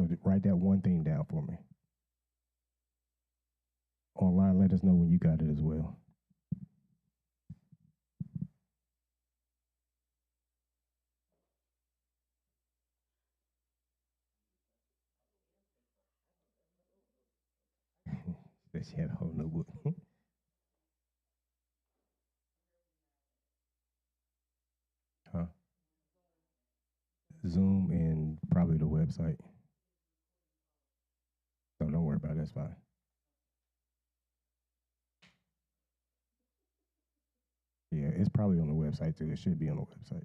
So write that one thing down for me. Online, let us know when you got it as well. That she had a whole notebook. Huh? Zoom and probably the website. So don't worry about it. That's fine. Yeah, it's probably on the website too. It should be on the website.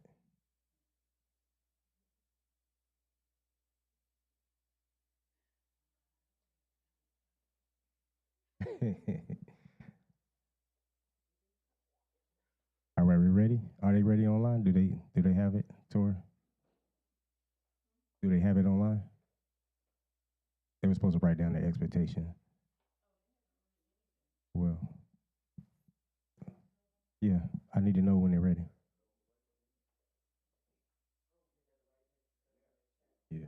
All right, we ready? Are they ready online? Do they have it, Tora? Do they have it online? They were supposed to write down their expectation. Well, yeah, I need to know when they're ready. Yeah.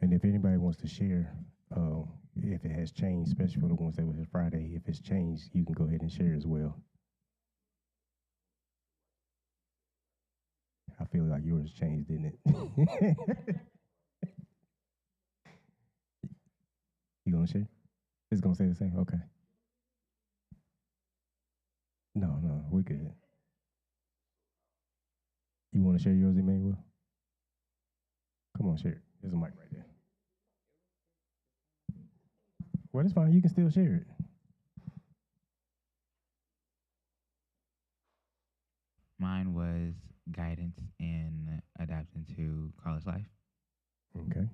And if anybody wants to share, if it has changed, especially for the ones that was Friday, if it's changed, you can go ahead and share as well. I feel like yours changed, didn't it? You gonna share? It's gonna say the same. Okay. No, no, we good. You want to share yours, Emmanuel? Come on, share it. There's a mic right there. Well, it's fine. You can still share it. Mine was guidance in adapting to college life. Okay.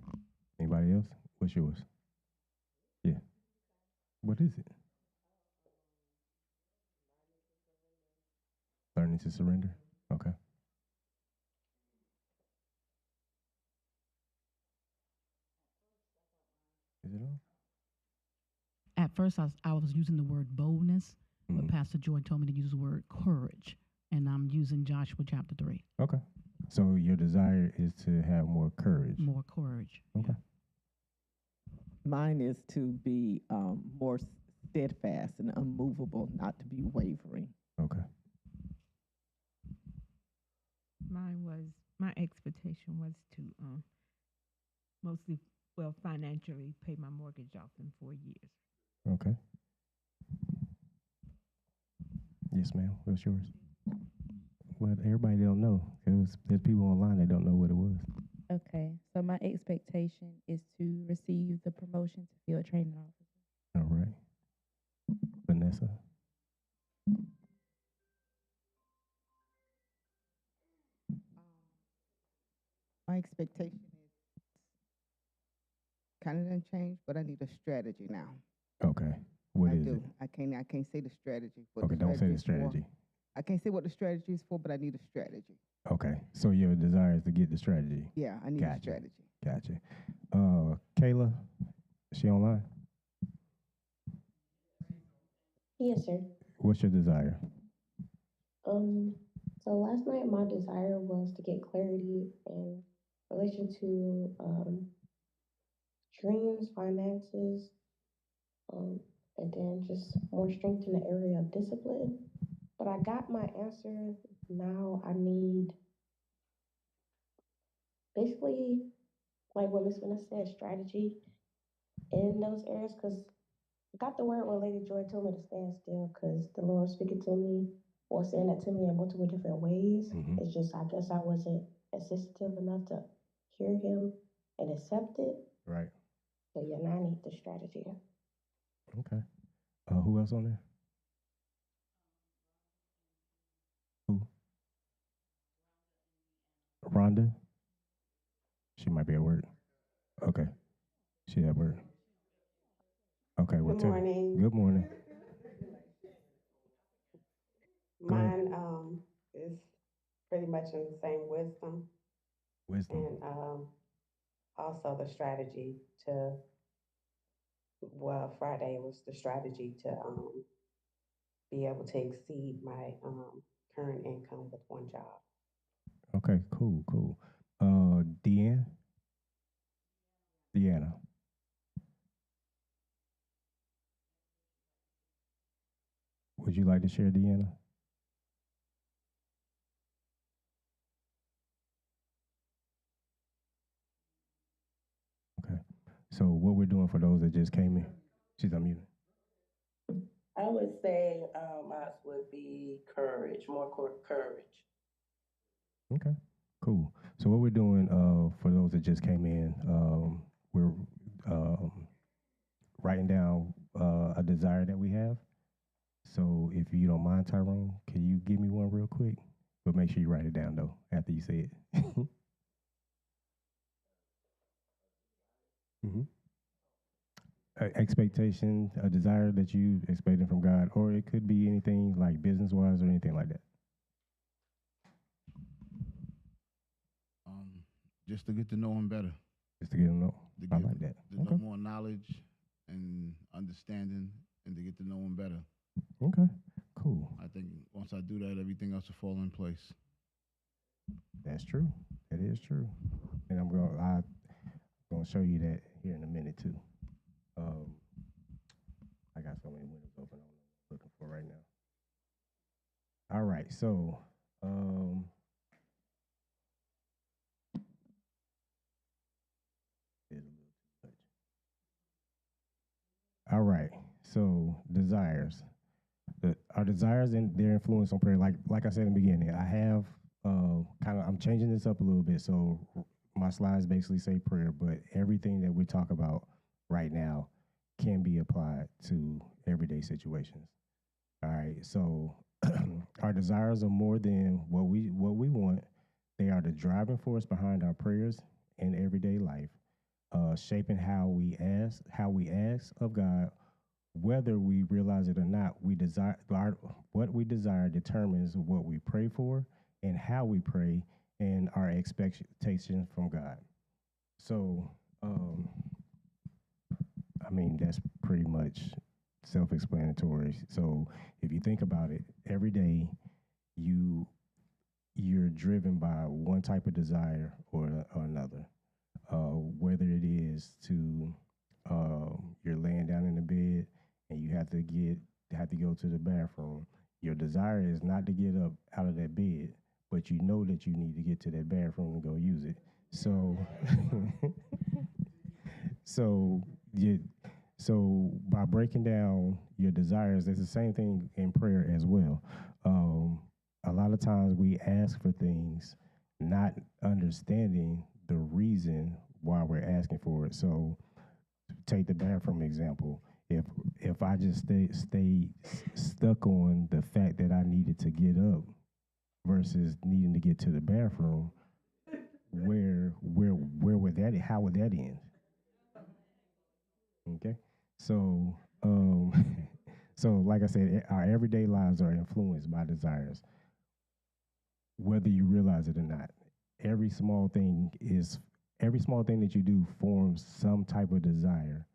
Anybody else? What's yours? Yeah. What is it? Learning to surrender. Okay. Is it on? At first, I was using the word boldness, but Mhm. Pastor Jordan told me to use the word courage, and I'm using Joshua chapter 3. Okay. So your desire is to have more courage. More courage. Okay. Mine is to be more steadfast and unmovable, not to be wavering. Okay. Mine was my expectation was to mostly, well, financially pay my mortgage off in 4 years. Okay. Yes, ma'am. What's yours? Well, everybody don't know. There's people online that don't know what it was. Okay, so my expectation is to receive the promotion to field training officer. All right. Vanessa. My expectation is kind of done changed, but I need a strategy now. Okay. What I is do. it? I can't say the strategy. But Okay, the don't say the is for. strategy. I can't say what the strategy is for, but I need a strategy. Okay. So your desire is to get the strategy. Yeah, I need a Gotcha. strategy. Gotcha. Kayla, is she online? Yes, sir. What's your desire? Um, so last night my desire was to get clarity in relation to dreams, finances, um, and then just more strength in the area of discipline. But I got my answer. Now I need basically like what Miss Vanessa said, strategy in those areas. Because I got the word when Lady Joy told me to stand still, because the Lord was speaking to me or saying that to me in multiple different ways. Mm-hmm. It's just I guess I wasn't sensitive enough to hear Him and accept it. Right. So yeah, now I need the strategy. Okay. Who else on there? Who? Rhonda? She might be at work. Okay. She at work. Okay. Well, Good morning. Good morning. Go ahead. Mine is pretty much in the same wisdom Wisdom. and also the strategy to well, Friday was the strategy to be able to exceed my current income with one job. Okay, cool, cool. Deanna, would you like to share, Deanna? Okay. So what we're doing for those that just came in, she's unmuted. I would say mine would be courage, more courage. Okay, cool. So what we're doing for those that just came in, we're um, writing down a desire that we have. So if you don't mind, Tyrone, can you give me one real quick? But make sure you write it down though after you say it. hmm Expectation, a desire that you expecting from God, or it could be anything like business wise or anything like that. Um, just to get to know him better, Just to get to know. to I get like that. to Okay. know more knowledge and understanding, and to get to know him better. Okay. Cool. I think once I do that, everything else will fall in place. That's true. That is true. And I'm gonna show you that here in a minute too. Um, I got so many windows open. I don't know what I'm looking for right now. All right. So there's a little too much. All right. So desires. Our desires and their influence on prayer. Like I said in the beginning, I have I'm changing this up a little bit. So my slides basically say prayer, but everything that we talk about right now can be applied to everyday situations. All right. So our desires are more than what we want. They are the driving force behind our prayers in everyday life, shaping how we ask of God, whether we realize it or not. What we desire determines what we pray for and how we pray and our expectations from God. So, I mean, that's pretty much self-explanatory. So, if you think about it, every day you you're driven by one type of desire or another. Whether it is to you're laying down in the bed and you have to go to the bathroom. Your desire is not to get up out of that bed, but you know that you need to get to that bathroom to go use it. So so you so by breaking down your desires, it's the same thing in prayer as well. Um, a lot of times we ask for things not understanding the reason why we're asking for it. So take the bathroom example. If I just stay stuck on the fact that I needed to get up versus needing to get to the bathroom, where would that how would that end? Okay. So so like I said, our everyday lives are influenced by desires, whether you realize it or not. Every small thing is every small thing that you do forms some type of desire,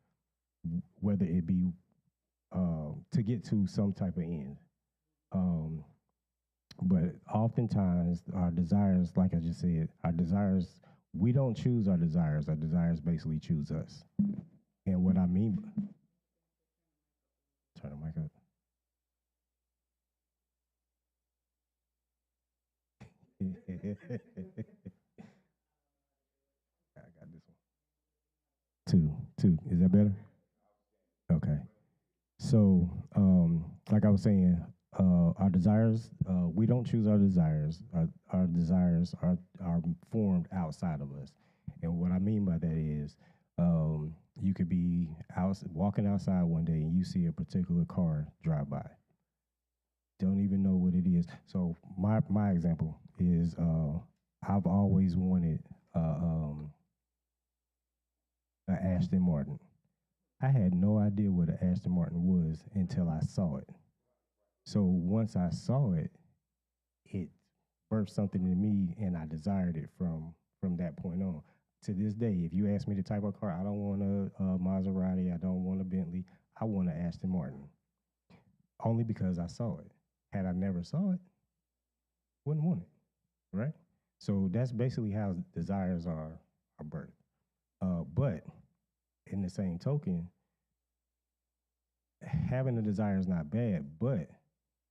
whether it be to get to some type of end. Um, but oftentimes, our desires, like I just said, we don't choose our desires. Our desires basically choose us. And what I mean, turn the mic up. I got this one. Two. Is that better? Okay. So, like I was saying, our desires, we don't choose our desires. Our desires are formed outside of us. And what I mean by that is, you could be walking outside one day and you see a particular car drive by. Don't even know what it is. So my example is, I've always wanted an Aston Martin. I had no idea what an Aston Martin was until I saw it. So once I saw it, it birthed something in me, and I desired it from that point on. to this day, if you ask me the type of car, I don't want a Maserati. I don't want a Bentley. I want an Aston Martin. Only because I saw it. Had I never saw it, wouldn't want it, right? So that's basically how desires are birthed. But in the same token, having a desire is not bad, but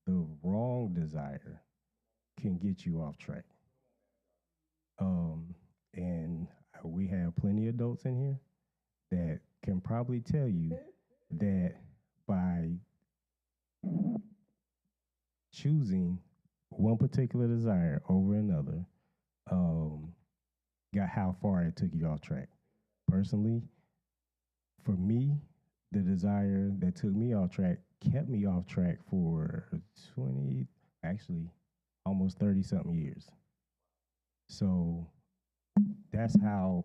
the wrong desire can get you off track. And we have plenty of adults in here that can probably tell you that by choosing one particular desire over another, got how far it took you off track. Personally, for me, the desire that took me off track kept me off track for 20, actually almost 30 something years. So that's how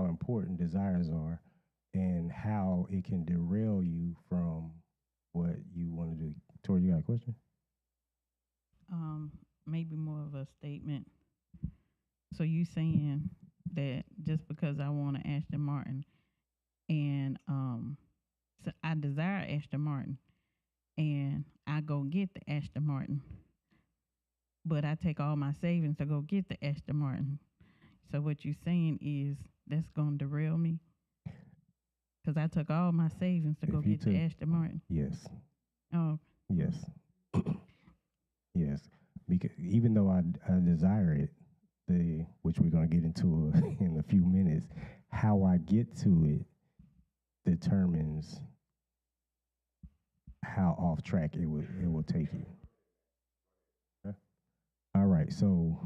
important desires are and how it can derail you from what you want to do. Tori, you got a question? Maybe more of a statement. So you saying that just because I want an Aston Martin and so I desire Aston Martin and I go get the Aston Martin, but I take all my savings to go get the Aston Martin. So what you're saying is that's going to derail me? Because I took all my savings to go get the Aston Martin. Yes. Oh. Yes. Yes. Because even though I desire it, which we're going to get into in a few minutes, how I get to it determines how off track it will take you. Okay. All right. So,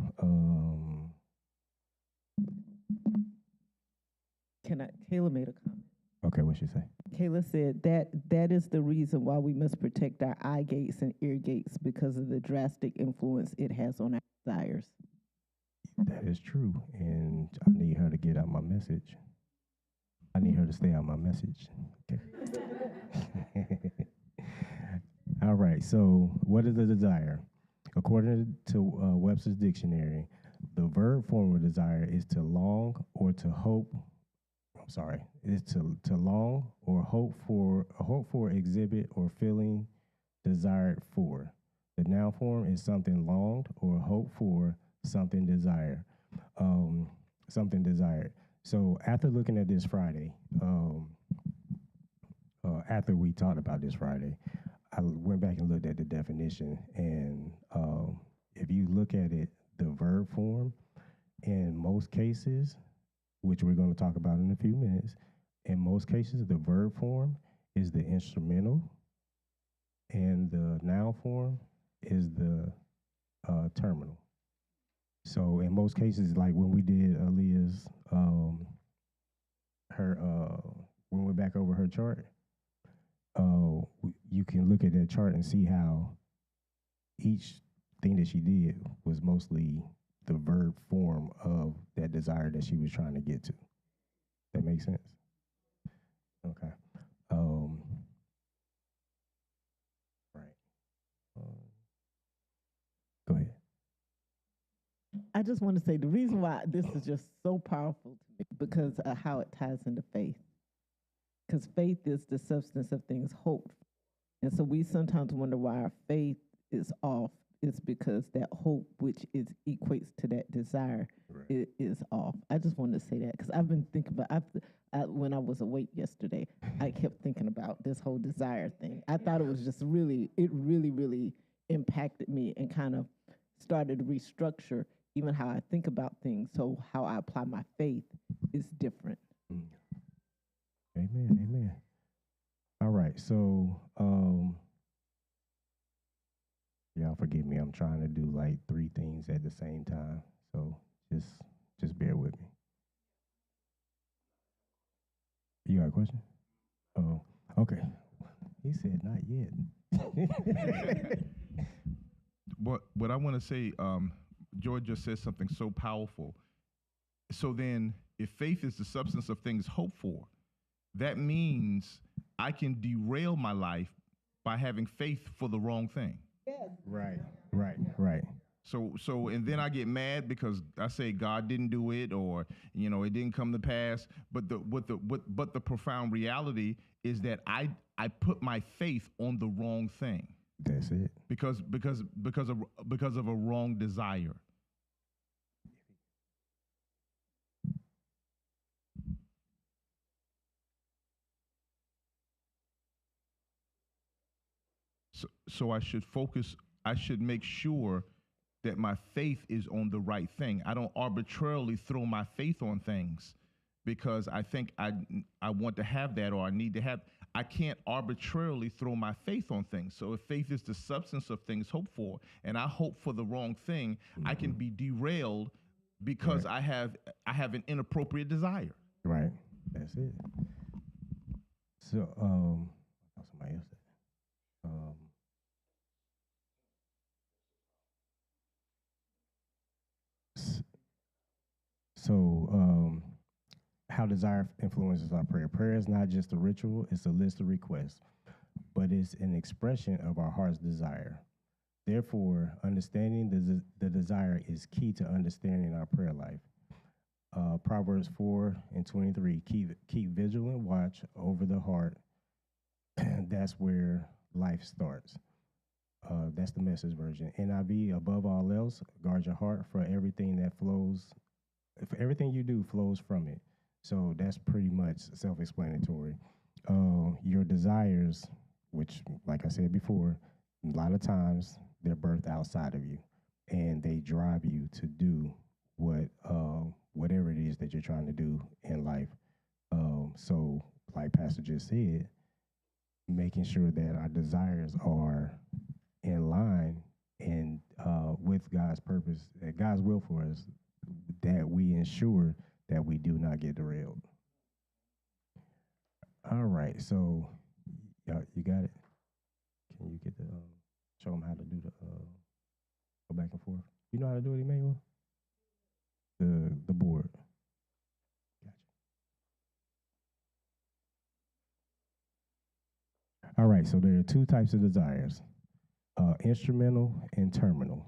Kayla made a comment. okay, what she say? Kayla said that is the reason why we must protect our eye gates and ear gates because of the drastic influence it has on our desires. That is true, and I need her to get out my message. I need her to stay out my message. Okay. All right. So, what is a desire? According to Webster's dictionary, the verb form of desire is to long or to hope. I'm sorry, is to long or hope for, exhibit or feeling desired for. The noun form is something longed or hoped for, something desired. Something desired. So after looking at this Friday, after we talked about this Friday, I went back and looked at the definition, and if you look at it, the verb form, in most cases, which we're going to talk about in a few minutes, in most cases, the verb form is the instrumental, and the noun form is the terminal. So in most cases, like when we did Aaliyah's, when we went back over her chart, you can look at that chart and see how each thing that she did was mostly the verb form of that desire that she was trying to get to. That makes sense? Okay. Right. Go ahead. I just want to say the reason why this is just so powerful to me because of how it ties into faith. Because faith is the substance of things hoped for. And so we sometimes wonder why our faith is off. It's because that hope, which equates to that desire, right, is off. I just wanted to say that because I've been thinking about, when I was awake yesterday, I kept thinking about this whole desire thing. I thought it was just really impacted me and kind of started to restructure even how I think about things. So how I apply my faith is different. Amen. Amen. All right. So, y'all forgive me. I'm trying to do like 3 things at the same time. So just bear with me. You got a question? Oh, okay. He said not yet. What I want to say, George just said something so powerful. So then, if faith is the substance of things hoped for, that means I can derail my life by having faith for the wrong thing. Yes. Right. So and then I get mad because I say God didn't do it, or it didn't come to pass. But the profound reality is that I put my faith on the wrong thing. That's it. Because of a wrong desire. So I should focus. I should make sure that my faith is on the right thing. I don't arbitrarily throw my faith on things because I think I want to have that, or I need to have. I can't arbitrarily throw my faith on things. So if faith is the substance of things hoped for, and I hope for the wrong thing, I can be derailed because I have an inappropriate desire. Right. That's it. So somebody else said. So, how desire influences our prayer. Prayer is not just a ritual, it's a list of requests, but it's an expression of our heart's desire. Therefore, understanding the desire is key to understanding our prayer life. Proverbs 4:23, keep vigilant watch over the heart. That's where life starts. That's the Message version. NIV, above all else, guard your heart, for everything you do flows from it. So that's pretty much self-explanatory. Your desires, which, like I said before, a lot of times they're birthed outside of you, and they drive you to do whatever it is that you're trying to do in life. So, like Pastor just said, making sure that our desires are in line and with God's purpose, God's will for us, that we ensure that we do not get derailed. All right, so you got it. Can you get the show them how to do the go back and forth? You know how to do it, Emmanuel? The board. Gotcha. All right, so there are two types of desires: instrumental and terminal.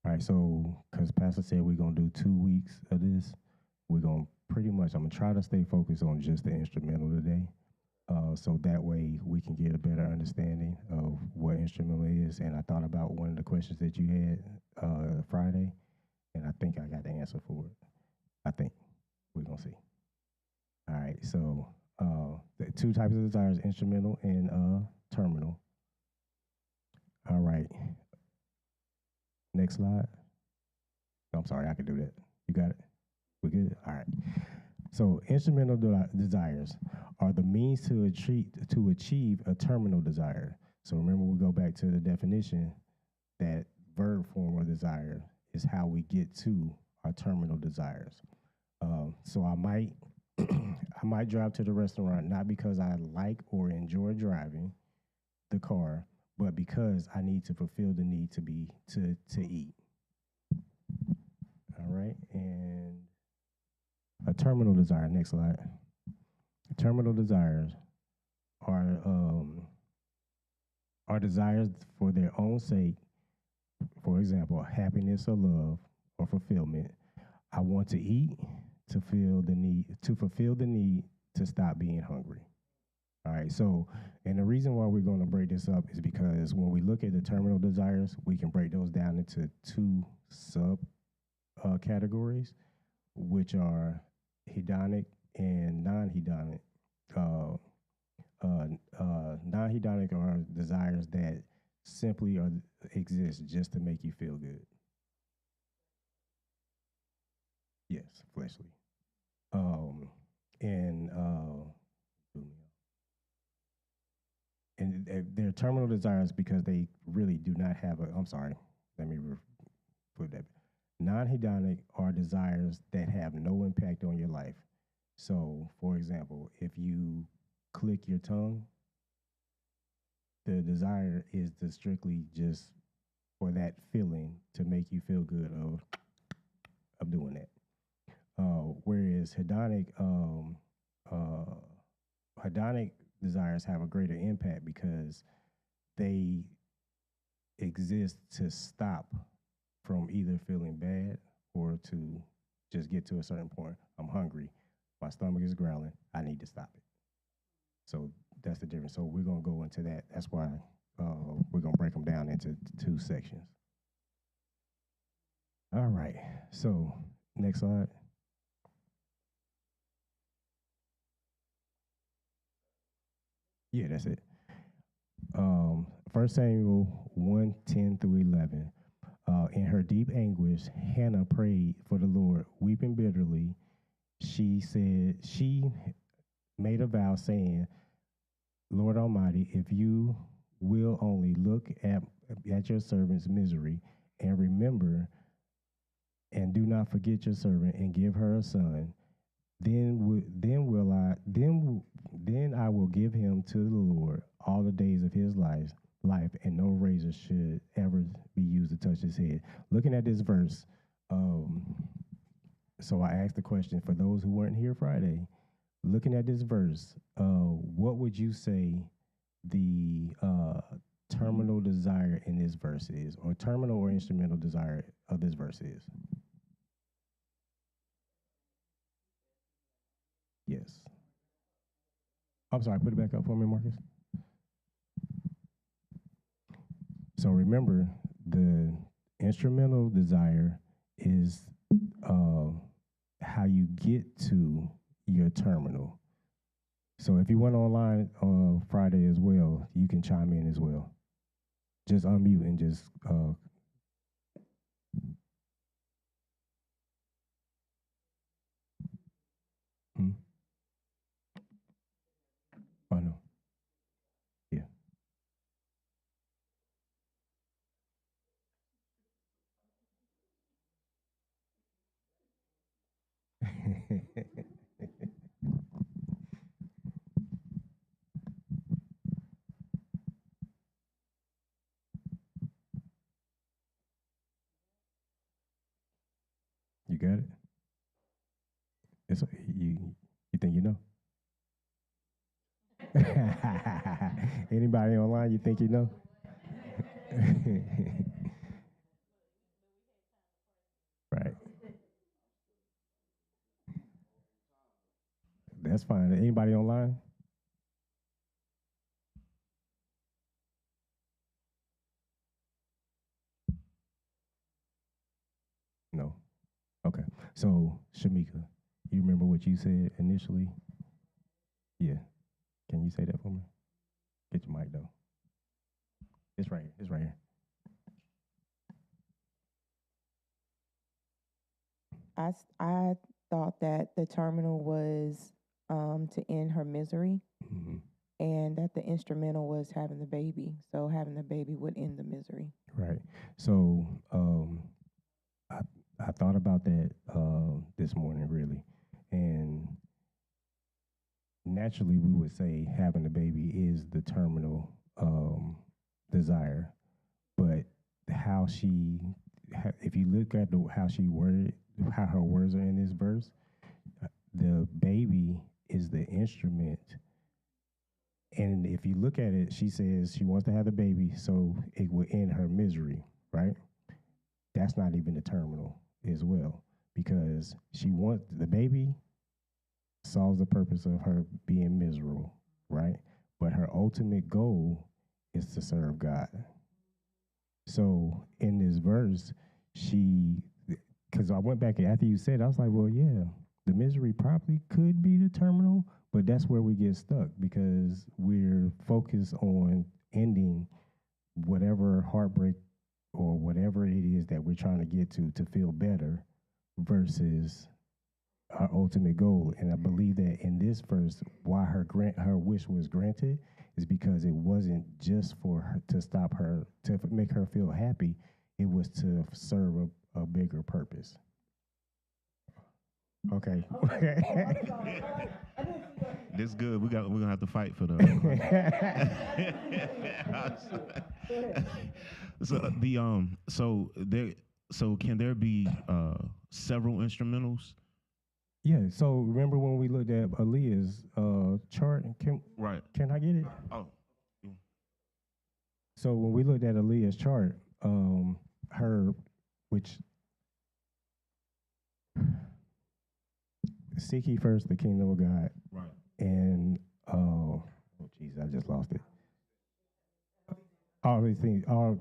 All right, so because Pastor said we're going to do 2 weeks of this, we're going to I'm going to try to stay focused on just the instrumental today. So that way we can get a better understanding of what instrumental is. And I thought about one of the questions that you had Friday, and I think I got the answer for it. I think. We're going to see. All right, so the two types of desires, instrumental and terminal. All right. Next slide. I'm sorry, I can do that. You got it? We good? All right. So instrumental desires are the means to achieve a terminal desire. So remember, we go back to the definition that verb form of desire is how we get to our terminal desires. So I might drive to the restaurant not because I like or enjoy driving the car, but because I need to fulfill the need to eat. All right, and a terminal desire. Next slide. Terminal desires are desires for their own sake. For example, happiness or love or fulfillment. I want to eat to fulfill the need to stop being hungry. All right, so, and the reason why we're going to break this up is because when we look at the terminal desires, we can break those down into two sub categories, which are hedonic and non-hedonic. Non-hedonic are desires that simply exist just to make you feel good. Yes, fleshly. And they're terminal desires because they really do not have I'm sorry, let me put that. Non-hedonic are desires that have no impact on your life. So, for example, if you click your tongue, the desire is to strictly just for that feeling to make you feel good of doing that. Whereas hedonic desires have a greater impact because they exist to stop from either feeling bad or to just get to a certain point. I'm hungry. My stomach is growling. I need to stop it. So that's the difference. So we're going to go into that. That's why we're going to break them down into two sections. All right. So next slide. Yeah, that's it. 1 Samuel 1:10-11. In her deep anguish, Hannah prayed for the Lord, weeping bitterly. She made a vow saying, Lord Almighty, if you will only look at your servant's misery and remember and do not forget your servant and give her a son, then I will give him to the Lord all the days of his life, and no razor should ever be used to touch his head. Looking at this verse, so I asked the question for those who weren't here Friday. Looking at this verse, what would you say the terminal desire in this verse is, or terminal or instrumental desire of this verse is? Yes. I'm sorry, put it back up for me, Marcus. So remember, the instrumental desire is how you get to your terminal. So if you went online Friday as well, you can chime in as well. Just unmute and just Oh no. Yeah. You got it? It's you think you know? Anybody online you think you know? Right. That's fine. Anybody online? No. Okay. So, Shamika, you remember what you said initially? Yeah. Can you say that for me? Get your mic though. It's right here. It's right here. I thought that the terminal was to end her misery, and that the instrumental was having the baby. So having the baby would end the misery. Right. So I thought about that this morning really, and naturally we would say having a baby is the terminal desire, but how she, if you look at how she worded, how her words are in this verse, the baby is the instrument. And if you look at it, she says she wants to have the baby so it will end her misery, right? That's not even the terminal as well, because she wants the baby solves the purpose of her being miserable, right? But her ultimate goal is to serve God. So in this verse, because I went back and after you said, I was like, well, yeah, the misery probably could be the terminal, but that's where we get stuck because we're focused on ending whatever heartbreak or whatever it is that we're trying to get to feel better versus our ultimate goal. And I believe that in this verse, why her wish was granted is because it wasn't just for her to stop her, to make her feel happy. It was to serve a bigger purpose. Okay. This is good. We're gonna have to fight for the. So can there be several instrumentals? Yeah. So remember when we looked at Aaliyah's chart? Can I get it? Oh. So when we looked at Aaliyah's chart, her, which seek ye first the kingdom of God, Right. and oh jeez, I just lost it. All these things, all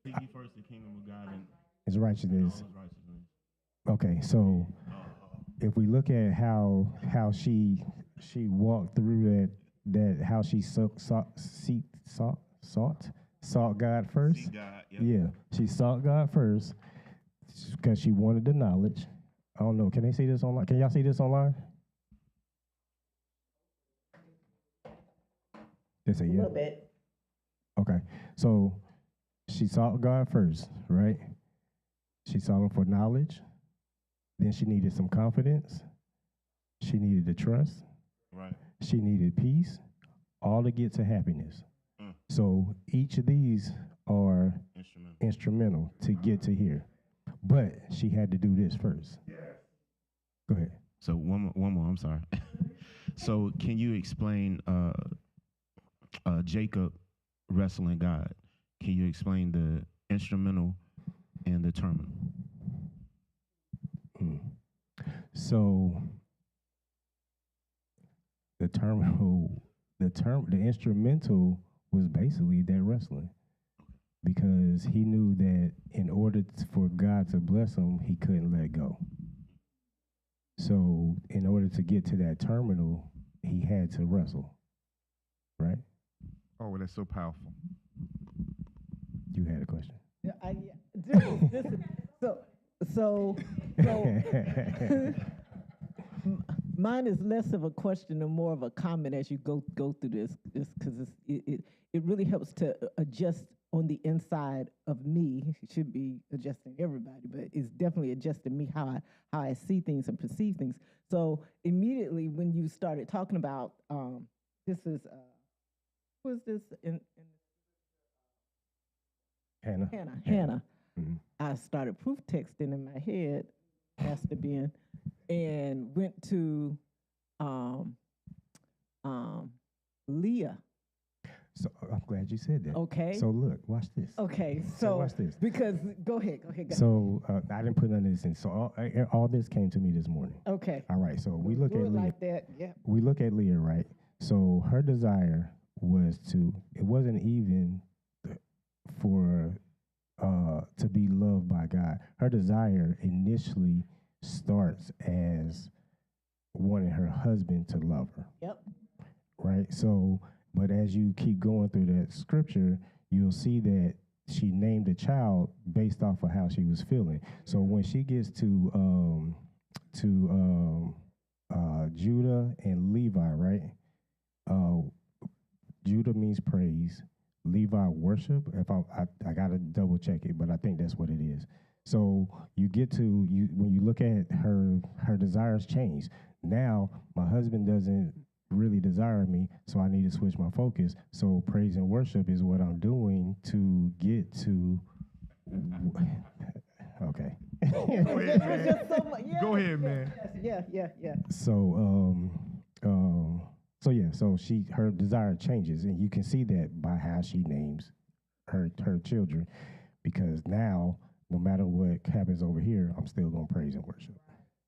Seek ye first the kingdom of God and is all righteousness. his righteousness. Okay, so if we look at how she walked through that how she sought God first. Seek God. Yep. Yeah, she sought God first because she wanted the knowledge. I don't know. Can they see this online? Can y'all see this online? They say A yeah. little bit. Okay, so she sought God first, right? She sought Him for knowledge. Then she needed some confidence. She needed the trust. Right. She needed peace, all to get to happiness. Mm. So each of these are instrumental to get to here. But she had to do this first. Go ahead. So one more. I'm sorry. So can you explain Jacob wrestling God? Can you explain the instrumental and the terminal? So the instrumental was basically that wrestling, because he knew that in order for God to bless him, he couldn't let go. So in order to get to that terminal, he had to wrestle, right? Oh, well, that's so powerful. You had a question. So mine is less of a question and more of a comment as you go through this, because it really helps to adjust on the inside of me. It should be adjusting everybody, but it's definitely adjusting me how I see things and perceive things. So immediately when you started talking about this is who is this in Hannah. Mm-hmm. I started proof texting in my head, Pastor Ben, and went to Leah. So I'm glad you said that. Okay. So look, watch this. Okay, so watch this. Because go ahead. So I didn't put none of this in. So all this came to me this morning. Okay. All right. So we look Do at it Leah. like that. Yeah. We look at Leah, right? So her desire was it wasn't even for to be loved by God. Her desire initially starts as wanting her husband to love her. Yep. Right? So, but as you keep going through that scripture, you'll see that she named the child based off of how she was feeling. So when she gets to Judah and Levi, right? Judah means praise. Levi worship. If I gotta double check it, but I think that's what it is. So you get to when you look at her desires change. Now my husband doesn't really desire me, so I need to switch my focus. So praise and worship is what I'm doing to get to. Okay. Go ahead, man. Go ahead, man. Yeah. So her desire changes, and you can see that by how she names her children, because now no matter what happens over here, I'm still gonna praise and worship.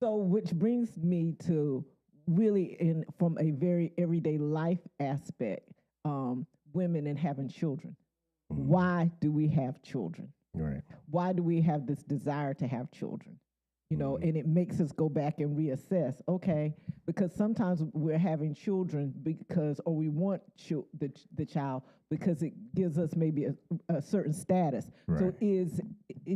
So which brings me to really from a very everyday life aspect, women and having children. Mm-hmm. Why do we have children? Right. Why do we have this desire to have children? You know, and it makes us go back and reassess. Okay, because sometimes we're having children or we want the child because it gives us maybe a certain status. Right. So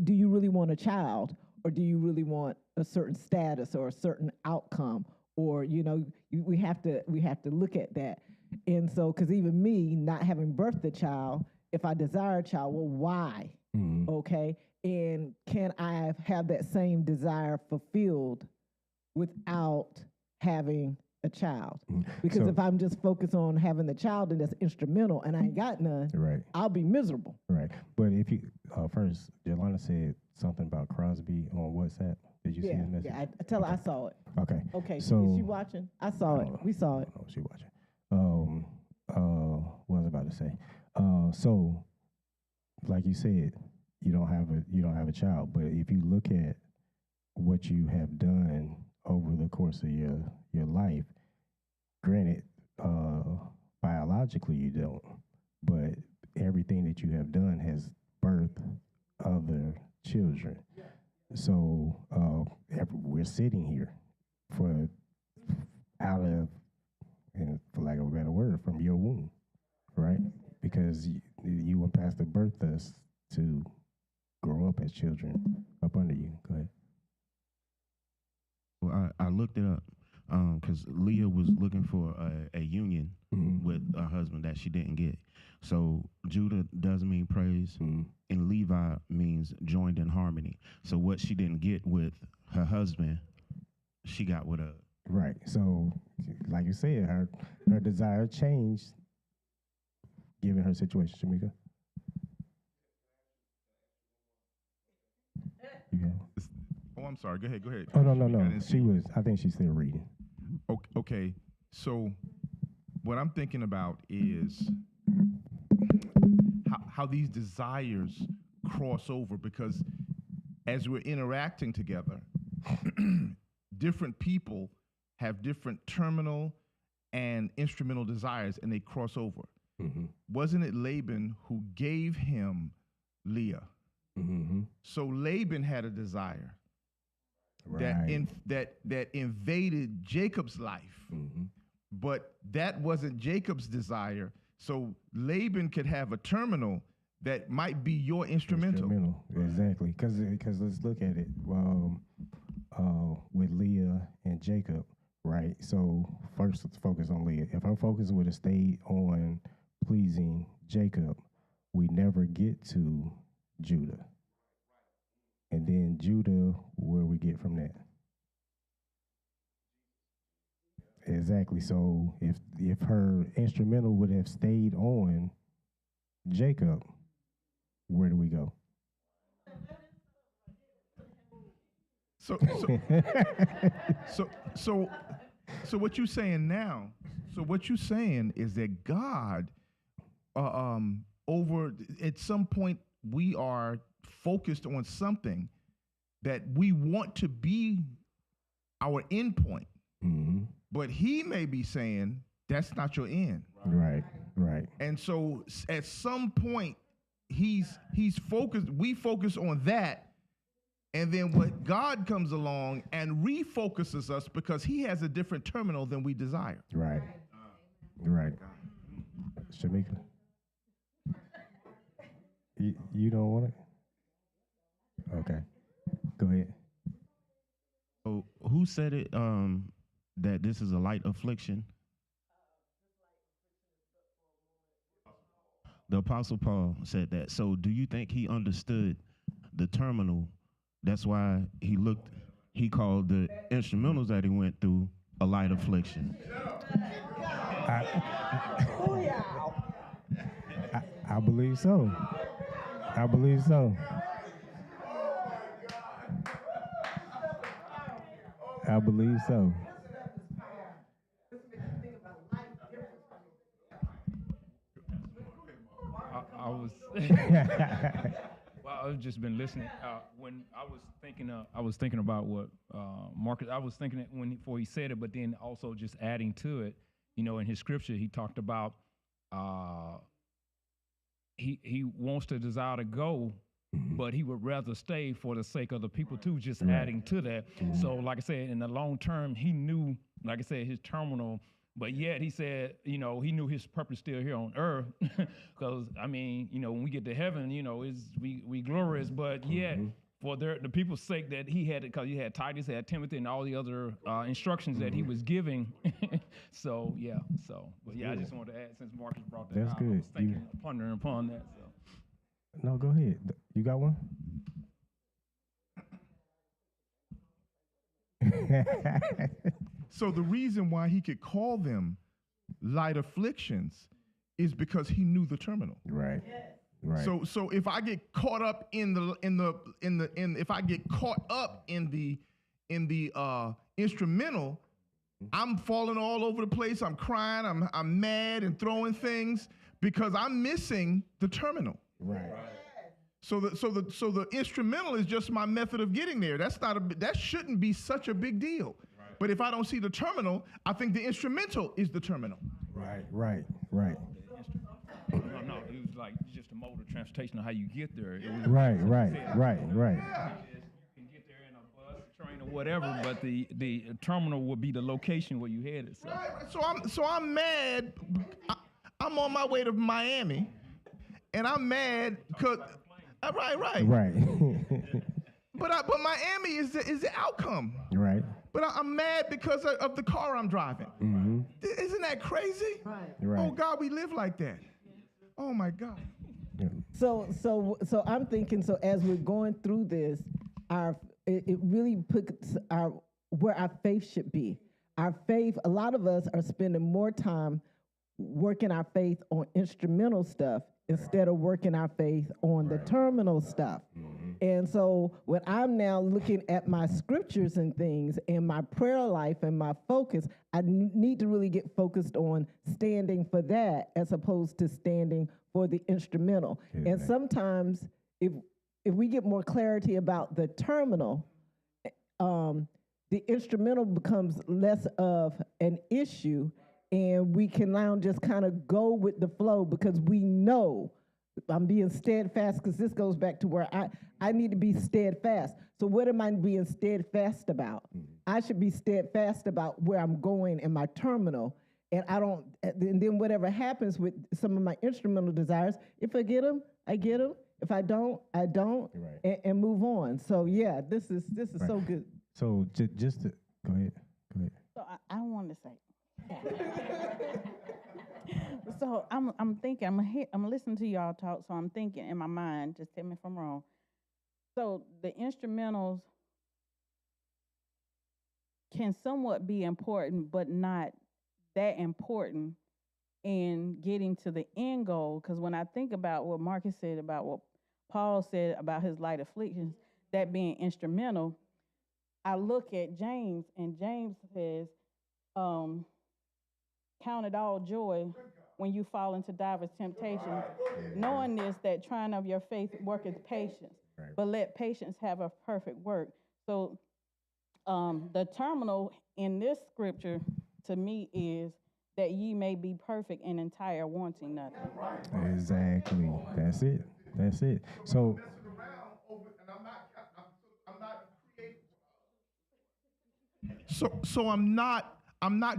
do you really want a child, or do you really want a certain status or a certain outcome? Or we have to look at that. And so, because even me not having birthed a child, if I desire a child, well, why? Mm-hmm. Okay. And can I have that same desire fulfilled without having a child? Because if I'm just focused on having the child and that's instrumental and I ain't got none, right, I'll be miserable. Right. But if you first, Jelana said something about Crosby on WhatsApp. Did you see the message? Yeah, I tell her I saw it. Okay. Okay. So is she watching? I saw it. We saw it. I don't know if she watching. What was I about to say? So like you said, you don't have a child. But if you look at what you have done over the course of your life, granted, biologically you don't, but everything that you have done has birthed other children. So we're sitting here for out of, and for lack of a better word, from your womb, right? Because you and Pastor birthed us to grow up as children up under you. Go ahead. Well, I looked it up because Leah was looking for a union with her husband that she didn't get. So Judah does mean praise, and Levi means joined in harmony. So what she didn't get with her husband, she got with a. Right. So, like you said, her desire changed given her situation. Shamika? You have? Oh, I'm sorry. Go ahead. Oh, no. I think she's still reading. Okay. So what I'm thinking about is how these desires cross over, because as we're interacting together, different people have different terminal and instrumental desires, and they cross over. Wasn't it Laban who gave him Leah? So Laban had a desire that invaded Jacob's life, but that wasn't Jacob's desire. So Laban could have a terminal that might be your instrumental. Exactly. Because let's look at it. With Leah and Jacob, right? So first, let's focus on Leah. If our focus would have stayed on pleasing Jacob, we never get to Judah. And then Judah, where we get from that? Exactly. So if her instrumental would have stayed on Jacob, where do we go? So what you're saying now? So what you're saying is that God, over at some point, we are focused on something that we want to be our end point, but He may be saying that's not your end. Right. And so at some point, he's focused. We focus on that. And then what God comes along and refocuses us because He has a different terminal than we desire. Right. Shamika? You don't want it? Okay. Go ahead. So who said it that this is a light affliction? The Apostle Paul said that. So do you think he understood the terminal? That's why he called the instrumentals that he went through a light affliction. I believe so. I believe so. I was well, I've just been listening. When I was thinking about what Marcus. I was thinking it before he said it, but then also just adding to it. You know, in his scripture, he talked about he wants to desire to go, but he would rather stay for the sake of the people too. Just adding to that. So, like I said, in the long term, he knew, like I said, his terminal. But yet he said, you know, he knew his purpose still here on earth. Because, I mean, you know, when we get to heaven, you know, we glorious. But yet, for the people's sake that he had, because he had Titus, he had Timothy, and all the other instructions that he was giving. So, yeah. But yeah, I just wanted to add, since Marcus brought that That's out, good. I was thinking, pondering upon that. So. No, go ahead. You got one? So the reason why he could call them light afflictions is because he knew the terminal. Right. So if I get caught up in the instrumental, I'm falling all over the place. I'm crying. I'm mad and throwing things because I'm missing the terminal. Right. So the instrumental is just my method of getting there. That shouldn't be such a big deal. Right. But if I don't see the terminal, I think the instrumental is the terminal. Right. No, it was like just a mode of transportation of how you get there. It was Right. You can get there in a bus, train, or whatever, but the terminal would be the location where you headed. So. Right. So I'm mad. I'm on my way to Miami, and I'm mad because. Right. But Miami is the outcome. Right. But I'm mad because of the car I'm driving. Mm-hmm. Isn't that crazy? Right. Oh God, we live like that. Oh my God. Yeah. So I'm thinking. So as we're going through this, it really puts where our faith should be. Our faith. A lot of us are spending more time working our faith on instrumental stuff instead of working our faith on the terminal stuff. Mm-hmm. And so when I'm now looking at my scriptures and things and my prayer life and my focus, I need to really get focused on standing for that as opposed to standing for the instrumental. Okay. And sometimes if we get more clarity about the terminal, the instrumental becomes less of an issue, and we can now just kind of go with the flow because we know I'm being steadfast, because this goes back to where I need to be steadfast. So what am I being steadfast about? Mm-hmm. I should be steadfast about where I'm going in my terminal, and and then whatever happens with some of my instrumental desires, if I get them, I get them. If I don't, I don't, and move on. So yeah, this is so good. So just to, go ahead. So I wanted to say. So I'm thinking, I'm listening to y'all talk, so I'm thinking in my mind, just tell me if I'm wrong. So the instrumentals can somewhat be important, but not that important in getting to the end goal. Because when I think about what Marcus said about what Paul said about his light afflictions, that being instrumental, I look at James, and James says, count it all joy when you fall into diverse temptations, knowing this, that trying of your faith worketh patience, but let patience have a perfect work. So the terminal in this scripture to me is that ye may be perfect and entire, wanting nothing. Exactly. That's it. So So I'm not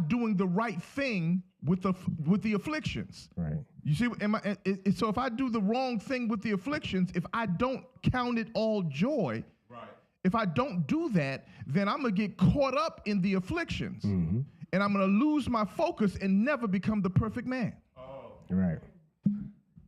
doing the right thing with the afflictions. Right. You see, so if I do the wrong thing with the afflictions, if I don't count it all joy, if I don't do that, then I'm gonna get caught up in the afflictions, mm-hmm. and I'm gonna lose my focus and never become the perfect man. Oh. Right.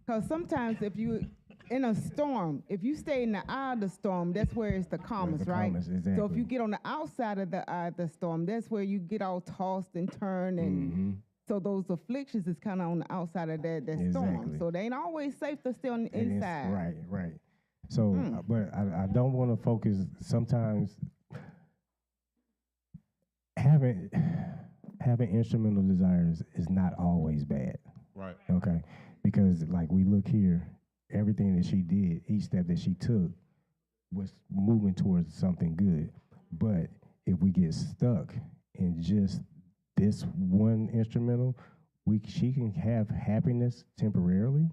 Because sometimes if you in a storm, if you stay in the eye of the storm, that's where it's the calmest, right? Exactly. So if you get on the outside of the eye of the storm, that's where you get all tossed and turned, and mm-hmm. so those afflictions is kind of on the outside of that storm. So they ain't always safe to stay on the inside. Right. So, but I don't want to focus. Sometimes having instrumental desires is not always bad. Right. Okay. Because like we look here, everything that she did, each step that she took was moving towards something good. But if we get stuck in just this one instrumental, she can have happiness temporarily,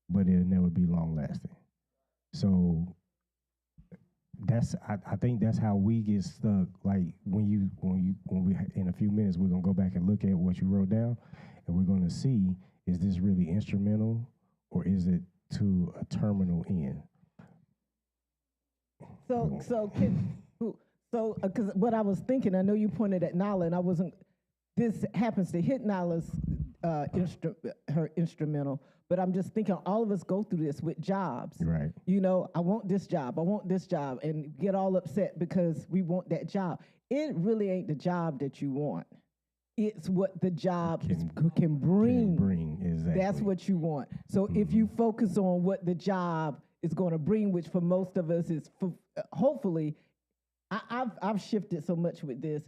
but it'll never be long lasting. So I think that's how we get stuck. Like when we in a few minutes we're gonna go back and look at what you wrote down, and we're gonna see, is this really instrumental or is it to a terminal end? So because what I was thinking, I know you pointed at Nala, and I wasn't. This happens to hit Nala's her instrumental, but I'm just thinking all of us go through this with jobs. Right. You know, I want this job, and get all upset because we want that job. It really ain't the job that you want. It's what the job can bring. Exactly. That's what you want. So if you focus on what the job is going to bring, which for most of us is, hopefully, I've shifted so much with this.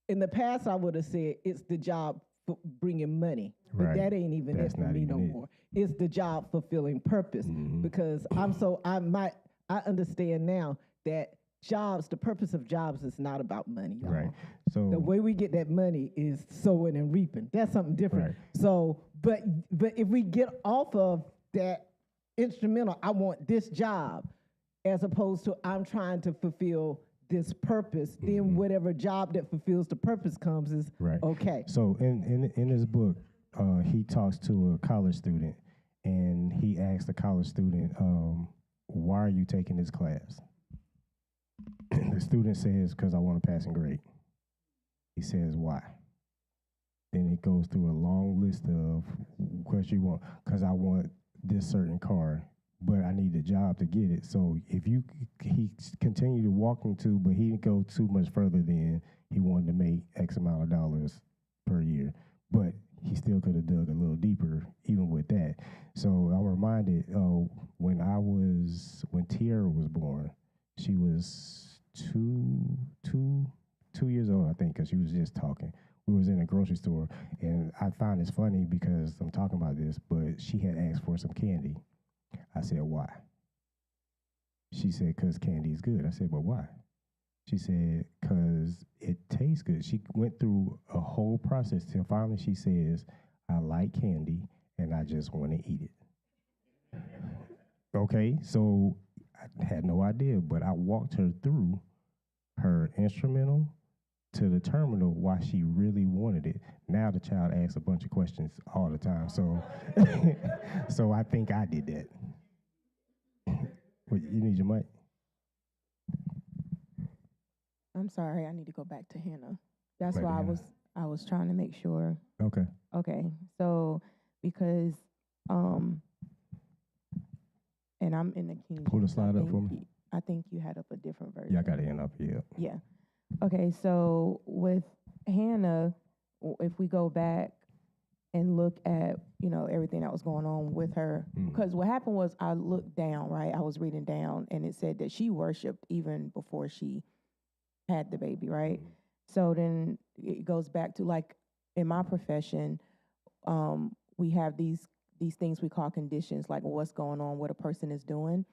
In the past, I would have said it's the job for bringing money, but Right. that ain't even That's it for not me no even it. more. It's the job fulfilling purpose because I understand now that the purpose of jobs is not about money, y'all. Right. So The way we get that money is sowing and reaping. That's something different. Right. So, but if we get off of that instrumental, I want this job, as opposed to I'm trying to fulfill this purpose, then whatever job that fulfills the purpose comes is right. okay. So in his book, he talks to a college student, and he asks the college student, "Why are you taking this class?" The student says, "Because I want a passing grade." He says, "Why?" Then it goes through a long list of what you want. Because I want this certain car, but I need a job to get it. So he continued to walk into, but he didn't go too much further than he wanted to make X amount of dollars per year. But he still could have dug a little deeper even with that. So I'm reminded when Tiara was born, she was two years old, I think, because she was just talking. We was in a grocery store, and I find this funny because I'm talking about this, but she had asked for some candy. I said, "Why?" She said, "Because candy is good." I said, "But why?" She said, "Because it tastes good." She went through a whole process till finally she says, "I like candy, and I just want to eat it." Okay, so I had no idea, but I walked her through her instrumental to the terminal why she really wanted it. Now the child asks a bunch of questions all the time. So so I think I did that. Wait, you need your mic? I'm sorry, I need to go back to Hannah. That's Back to why Hannah. I was trying to make sure. Okay. Okay. So because and I'm in the King Pull the James, slide up for me. I think you had up a different version. Yeah, I got it in up here. Yeah. Okay, so with Hannah, if we go back and look at, everything that was going on with her, because what happened was I looked down, right? I was reading down, and it said that she worshiped even before she had the baby, right? So then it goes back to, like, in my profession, we have these things we call conditions, like what's going on, what a person is doing.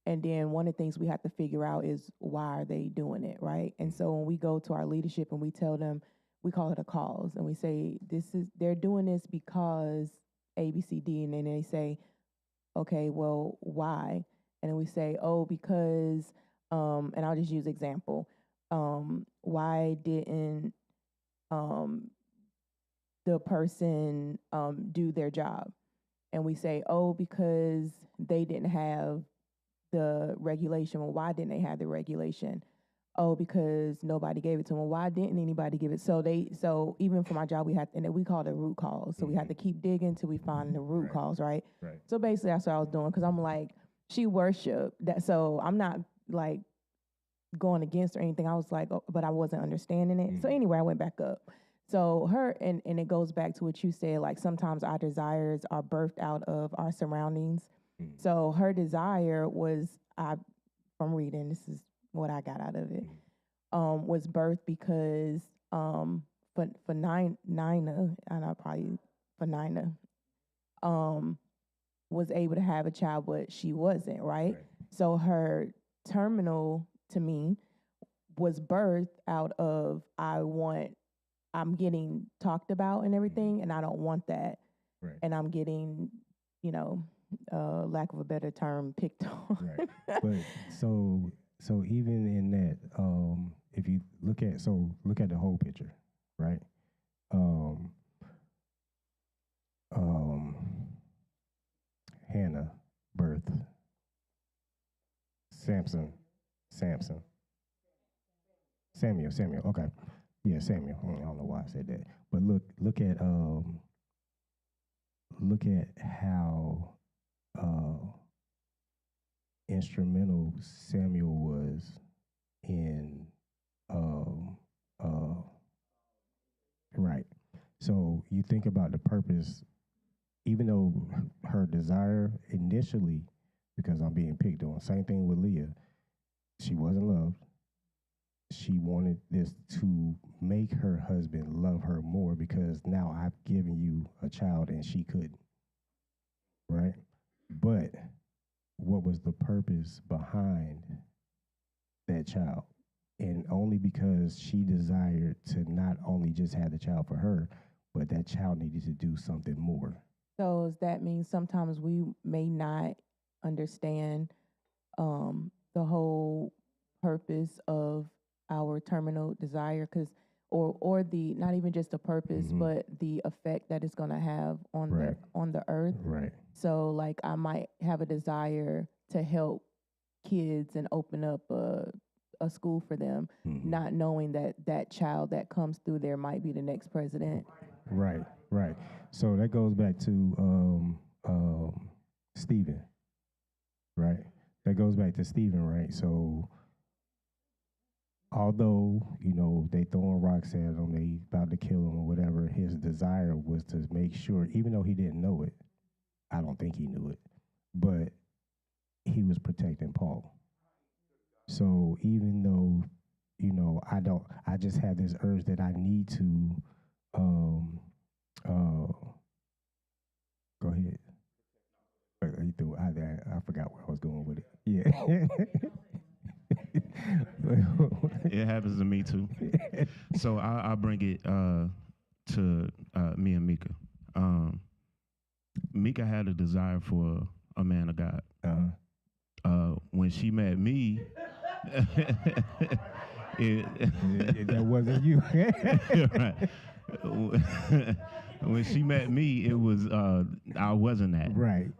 And then one of the things we have to figure out is why are they doing it, right? And so when we go to our leadership and we tell them, we call it a cause, and we say, they're doing this because A, B, C, D, and then they say, okay, well, why? And then we say, oh, because, and I'll just use example, why didn't the person do their job? And we say, oh, because they didn't have the regulation. Well, why didn't they have the regulation? Oh, because nobody gave it to them. Well, why didn't anybody give it? So even for my job, and we call it root cause. So we have to keep digging till we find the root cause, right? Right. So basically that's what I was doing, because I'm like, she worshiped that. So I'm not like going against or anything. I was like, but I wasn't understanding it. So anyway, I went back up. So and it goes back to what you said, like sometimes our desires are birthed out of our surroundings. So her desire was, from reading, this is what I got out of it, was birthed because for Nina, and I probably for Nina, was able to have a child, but she wasn't, right? So her terminal, to me, was birthed out of I'm getting talked about and everything, and I don't want that. Right. And I'm getting, lack of a better term, picked on. Right. But so even in that, if you look at the whole picture, right? Hannah birthed Samuel. Okay, yeah, Samuel. I don't know why I said that, but look at how instrumental Samuel was in right. So you think about the purpose, even though her desire initially, because I'm being picked on, same thing with Leah, she wasn't loved. she wanted this to make her husband love her more because now I've given you a child and she couldn't, right? But what was the purpose behind that child? And only because she desired to not only just have the child for her, but that child needed to do something more. So does that mean sometimes we may not understand the whole purpose of our terminal desire, because or the not even just the purpose, but the effect that it's going to have on the earth. Right. So like I might have a desire to help kids and open up a school for them, not knowing that that child that comes through there might be the next president. Right, right. So that goes back to Stephen, right? That goes back to Stephen, right? So although, they throwing rocks at him, they about to kill him or whatever, his desire was to make sure, even though he didn't know it, I don't think he knew it, but he was protecting Paul. So even though, I just have this urge that I need to, go ahead. I forgot where I was going with it. Yeah. It happens to me too. So I bring it to me and Mika. Mika had a desire for a man of God. When she met me, that wasn't you. Right. When she met me, it was I wasn't that. Right.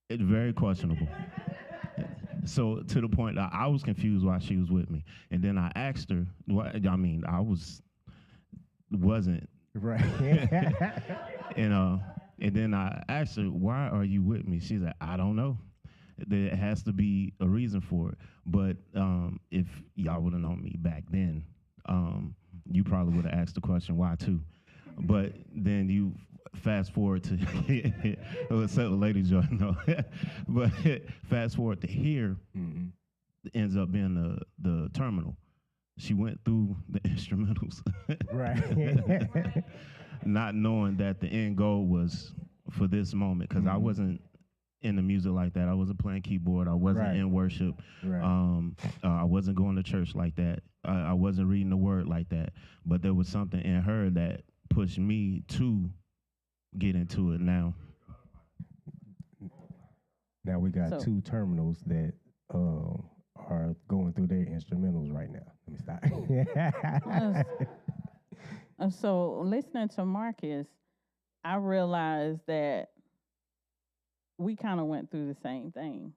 It's very questionable. So to the point that I was confused why she was with me, and then I asked her. I wasn't right. And then I asked her, "Why are you with me?" She said, "I don't know. There has to be a reason for it. But if y'all would have known me back then, you probably would have asked the question why too. But then you fast forward to what's up, Lady Joy? No, but fast forward to here, ends up being the terminal. She went through the instrumentals, right? Not knowing that the end goal was for this moment, because I wasn't in the music like that. I wasn't playing keyboard. I wasn't in worship. Right. I wasn't going to church like that. I wasn't reading the word like that. But there was something in her that pushed me to get into it now. Now we got two terminals that are going through their instrumentals right now. Let me stop. So listening to Marcus, I realized that we kind of went through the same thing.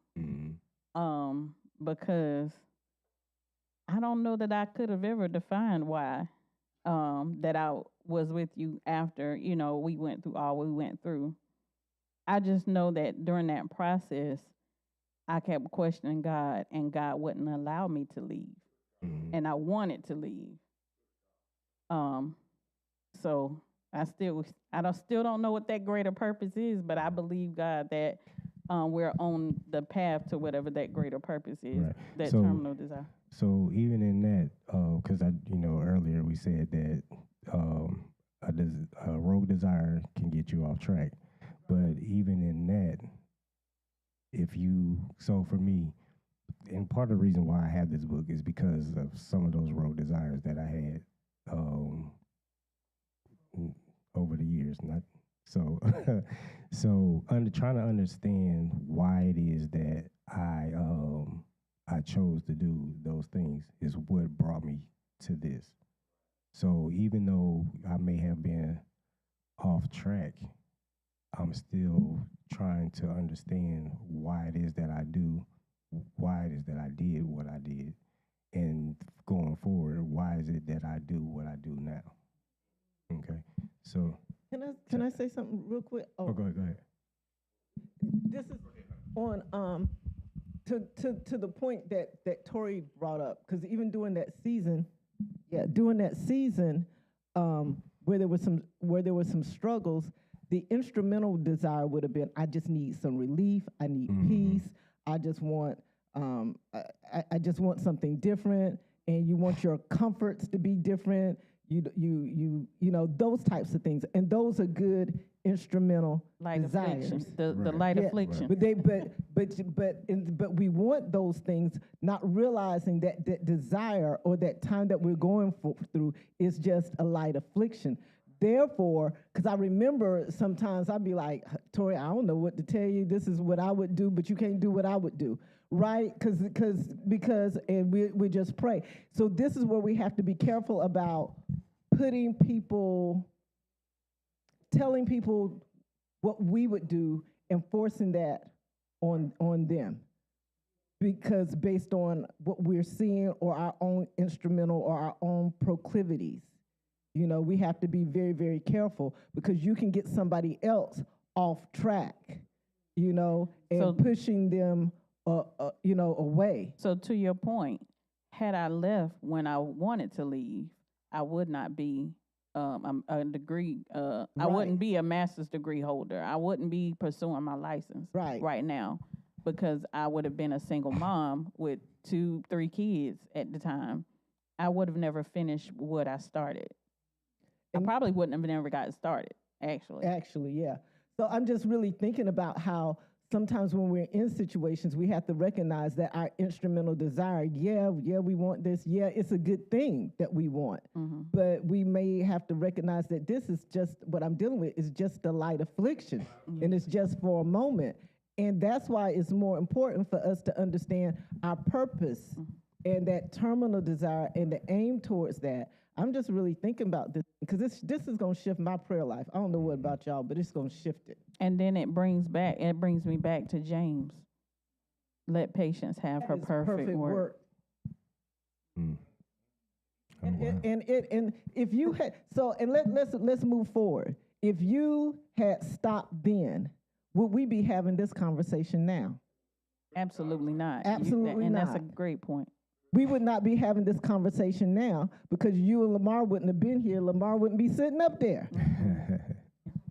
Because I don't know that I could have ever defined why that I was with you after, we went through all we went through. I just know that during that process, I kept questioning God, and God wouldn't allow me to leave. And I wanted to leave. So I still don't know what that greater purpose is, but I believe, God, that we're on the path to whatever that greater purpose is, that terminal desire. So even in that, because earlier we said that a rogue desire can get you off track, but even in that, so for me, and part of the reason why I have this book is because of some of those rogue desires that I had over the years. Trying to understand why it is that I chose to do those things is what brought me to this. So even though I may have been off track, I'm still trying to understand why it is that I do, why it is that I did what I did, and going forward, why is it that I do what I do now? Okay, so can I say something real quick? Oh, go ahead. This is on to the point that Tori brought up, because even during that season, where there were some struggles, the instrumental desire would have been, I just need some relief, I need peace, I just want something different. and you want your comforts to be different. You know, those types of things, and those are good instrumental Light desires. affliction, the light affliction. But we want those things, not realizing that desire or that time that we're going through is just a light affliction. Therefore, because I remember sometimes I'd be like, Tori, I don't know what to tell you. This is what I would do, but you can't do what I would do, right? Because we just pray. So this is where we have to be careful about telling people what we would do and forcing that on them. Because based on what we're seeing or our own instrumental or our own proclivities. You know, we have to be very, very careful because you can get somebody else off track, you know, and pushing them, away. So to your point, had I left when I wanted to leave, I would not be a degree. I wouldn't be a master's degree holder. I wouldn't be pursuing my license right now because I would have been a single mom with 2-3 kids at the time. I would have never finished what I started. I probably wouldn't have never gotten started, actually. Actually, yeah. So I'm just really thinking about how sometimes when we're in situations, we have to recognize that our instrumental desire, we want this. Yeah, it's a good thing that we want. Mm-hmm. But we may have to recognize that this is just, what I'm dealing with is just a light affliction. Mm-hmm. And it's just for a moment. And that's why it's more important for us to understand our purpose and that terminal desire and the aim towards that. I'm just really thinking about this because this is going to shift my prayer life. I don't know what about y'all, but it's going to shift it. And then it brings me back to James. Let patience have her perfect work. Mm. And if you had let's move forward. If you had stopped then, would we be having this conversation now? Absolutely not. Absolutely not. And that's a great point. We would not be having this conversation now because you and Lamar wouldn't have been here. Lamar wouldn't be sitting up there.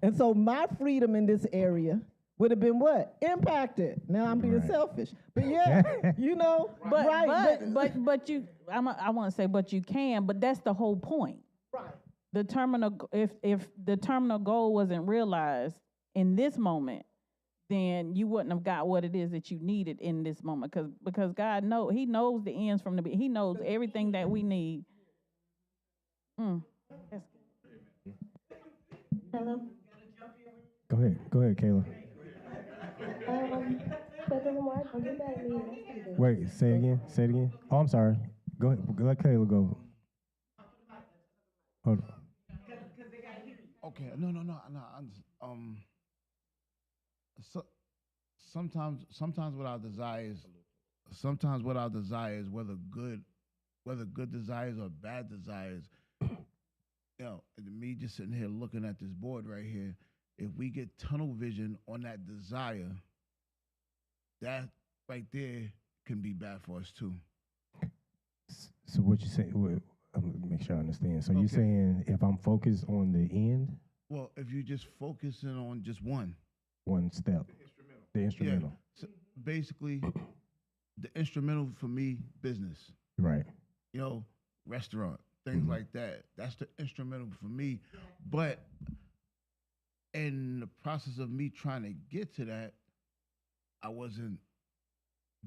And so my freedom in this area would have been what? Impacted. Now I'm being selfish. But yeah, you know, but you, I want to say, but you can, but that's the whole point. Right. The terminal, if the terminal goal wasn't realized in this moment, then you wouldn't have got what it is that you needed in this moment. Because God He knows the ends from the beginning. He knows everything that we need. Hello? Go ahead, Kayla. Brother Lamar, don't get mad at me. Wait, say it again. Oh, I'm sorry. Go ahead, let Kayla go. Hold on. Okay, no. I'm just, sometimes what our desires, whether good desires or bad desires, you know, me just sitting here looking at this board right here, if we get tunnel vision on that desire, that right there can be bad for us too. So what you say? I'm gonna make sure I understand. So you're saying if I'm focused on the end? Well, if you're just focusing on just one step, the instrumental. Yeah. So basically, the instrumental for me, business. Right. You know, restaurant, things like that. That's the instrumental for me. But in the process of me trying to get to that, I wasn't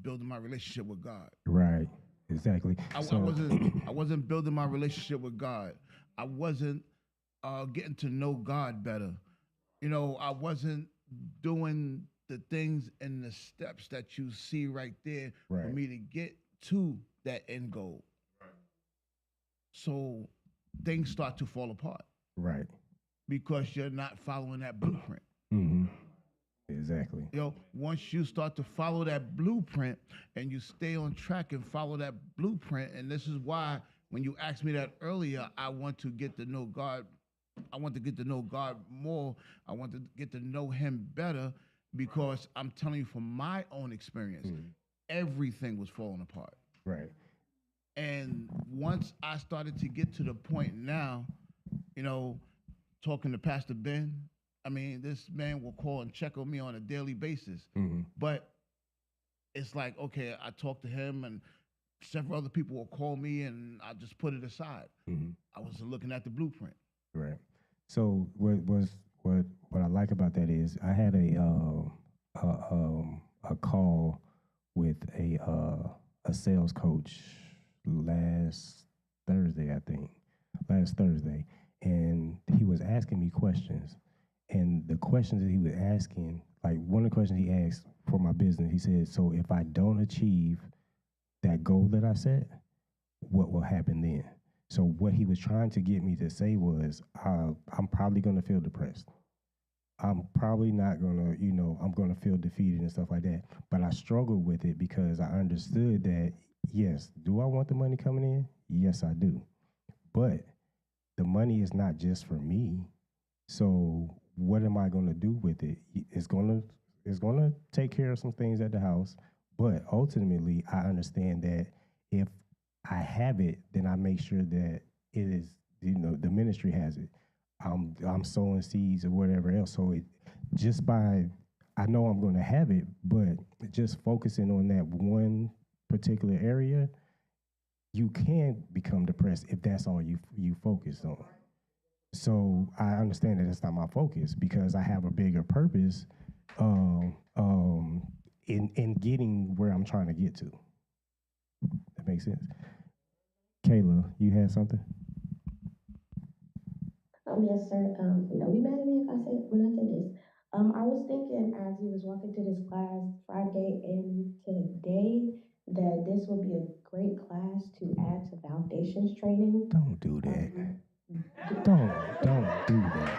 building my relationship with God. Right. Exactly. I wasn't building my relationship with God. I wasn't getting to know God better. You know, I wasn't doing the things and the steps that you see right there for me to get to that end goal. Right. So things start to fall apart. Right. Because you're not following that blueprint. Mm-hmm. Exactly. You know, once you start to follow that blueprint and you stay on track and follow that blueprint, and this is why when you asked me that earlier, I want to get to know God. I want to get to know God more. I want to get to know him better because I'm telling you from my own experience, everything was falling apart. Right. And once I started to get to the point now, you know, talking to Pastor Ben, I mean, this man will call and check on me on a daily basis. Mm-hmm. But it's like, okay, I talk to him and several other people will call me, and I just put it aside. I was looking at the blueprint. Right. So what I like about that is I had a call with a sales coach last Thursday, I think, and he was asking me questions, and the questions that he was asking, like one of the questions he asked for my business, he said, "So if I don't achieve that goal that I set, what will happen then?" So what he was trying to get me to say was, I'm probably going to feel depressed. I'm probably not going to, I'm going to feel defeated and stuff like that. But I struggled with it because I understood that, yes, do I want the money coming in? Yes, I do. But the money is not just for me. So what am I going to do with it? It's going to take care of some things at the house. But ultimately, I understand that if I have it, then I make sure that it is, the ministry has it. I'm sowing seeds or whatever else. So I know I'm going to have it, but just focusing on that one particular area, you can become depressed if that's all you focus on. So I understand that that's not my focus because I have a bigger purpose in getting where I'm trying to get to. That makes sense. Kayla, you had something? Yes, sir. Don't be mad at me if I say when I say this. I was thinking as you was walking to this class Friday and today that this would be a great class to add to foundations training. Don't do that. Don't do that.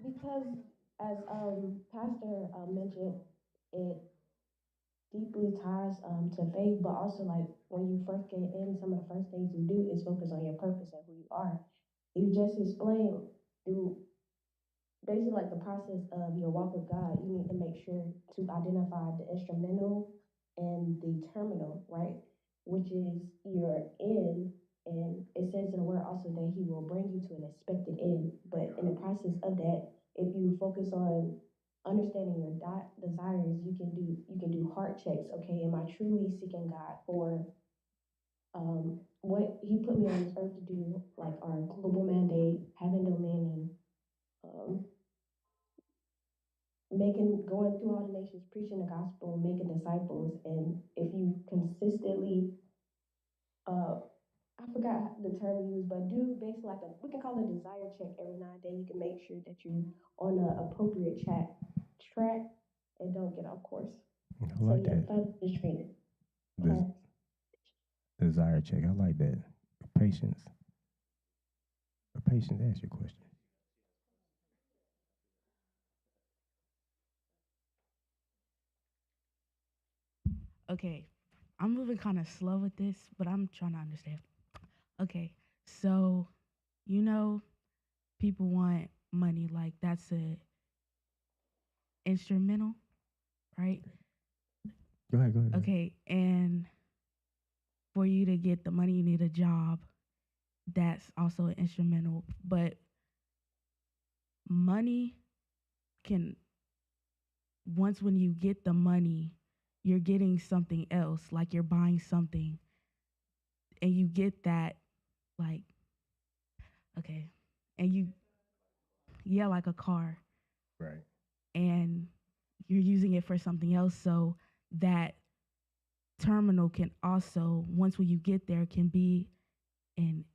Because as Pastor mentioned, it deeply ties to faith, but also like when you first get in, some of the first things you do is focus on your purpose and who you are. You just explain through basically like the process of your walk with God. You need to make sure to identify the instrumental and the terminal, right? Which is your end, and it says in the word also that He will bring you to an expected end. But in the process of that, if you focus on understanding your desires, you can do heart checks. Okay, am I truly seeking God for what He put me on this earth to do, like our global mandate, having dominion, um, going through all the nations, preaching the gospel, making disciples, and if you consistently, I forgot the term used, but do basically like we can call it a desire check every now and then. You can make sure that you're on an appropriate track and don't get off course. I like that. Just training. Desire check. I like that. Patience. Patience, ask your question. Okay, I'm moving kind of slow with this, but I'm trying to understand. Okay, so people want money, like that's a instrumental, right? Go ahead. Okay, and for you to get the money, you need a job. That's also an instrumental, but money can, once when you get the money, you're getting something else, like you're buying something, and you get that, like, okay, and like a car. Right. And you're using it for something else, so that terminal can also, once when you get there, can be an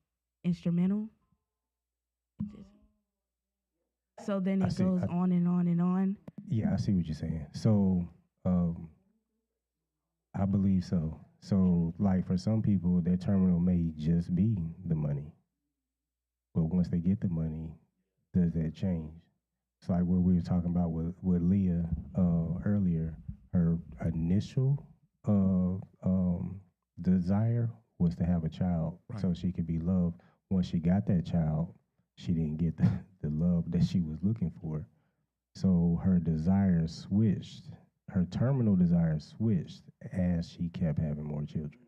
instrumental. So then it goes on and on and on. Yeah, I see what you're saying. So I believe so. So like for some people, their terminal may just be the money. But once they get the money, does that change? It's like what we were talking about with Leah earlier. Her initial desire was to have a child so she could be loved. Once she got that child, she didn't get the love that she was looking for. So her desire switched. Her terminal desire switched as she kept having more children.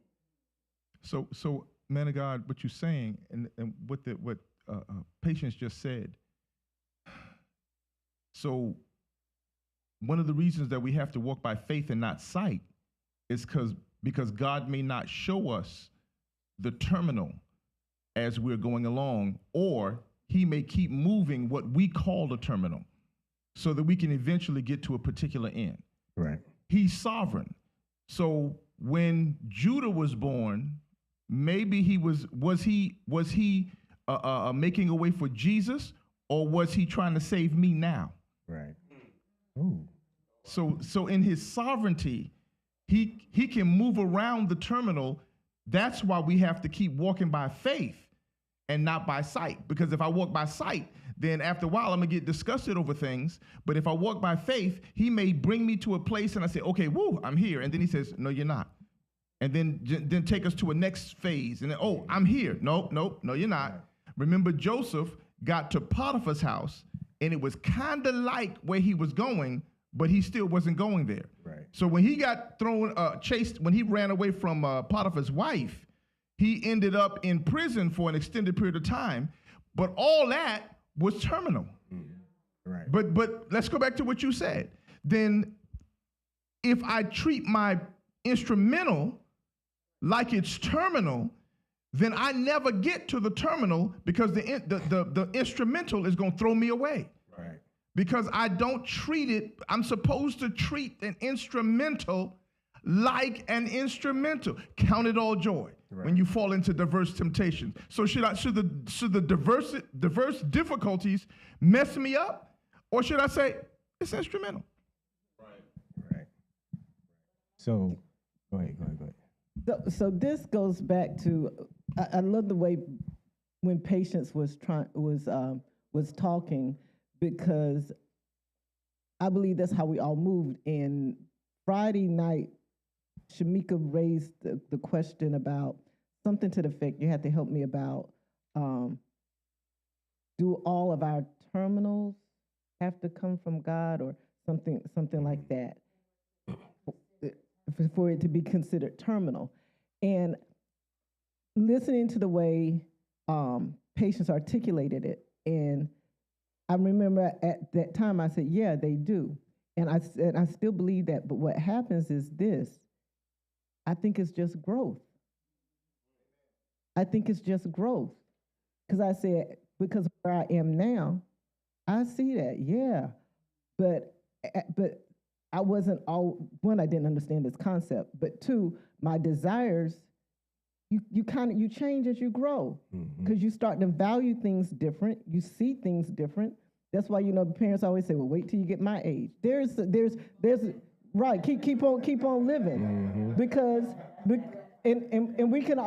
So man of God, what you're saying, and what Patience just said, So one of the reasons that we have to walk by faith and not sight is because God may not show us the terminal as we're going along, or he may keep moving what we call the terminal so that we can eventually get to a particular end. Right. He's sovereign. So when Judah was born, maybe was he making a way for Jesus, or was he trying to save me now? Right. Ooh. So in his sovereignty, he can move around the terminal. That's why we have to keep walking by faith and not by sight. Because if I walk by sight, then after a while I'm gonna get disgusted over things. But if I walk by faith, he may bring me to a place and I say, okay, woo, I'm here. And then he says, no, you're not. And then take us to a next phase. And then, oh, I'm here. No, you're not. Remember, Joseph got to Potiphar's house, and it was kind of like where he was going, but he still wasn't going there. Right. So when he got chased, when he ran away from Potiphar's wife, he ended up in prison for an extended period of time. But all that was terminal. Mm-hmm. Right. But let's go back to what you said. Then if I treat my instrumental like it's terminal, then I never get to the terminal because the instrumental is going to throw me away. Right. Because I don't treat it, I'm supposed to treat an instrumental like an instrumental. Count it all joy when you fall into diverse temptations. So should the diverse difficulties mess me up, or should I say it's instrumental? Right. So go ahead. So this goes back to I love the way when Patience was talking, because I believe that's how we all moved. And Friday night, Shamika raised the question about something to the effect, you had to help me about, do all of our terminals have to come from God, or something like that, for it to be considered terminal. And listening to the way Patience articulated it, and I remember at that time I said, yeah, they do. And I said, I still believe that, but what happens is this: I think it's just growth. I think it's just growth. Because I said, because where I am now, I see that, yeah. But I wasn't one, I didn't understand this concept, but two, my desires, you change as you grow, because you start to value things different, you see things different. That's why, parents always say, well, wait till you get my age. There's right, keep on living, because and we can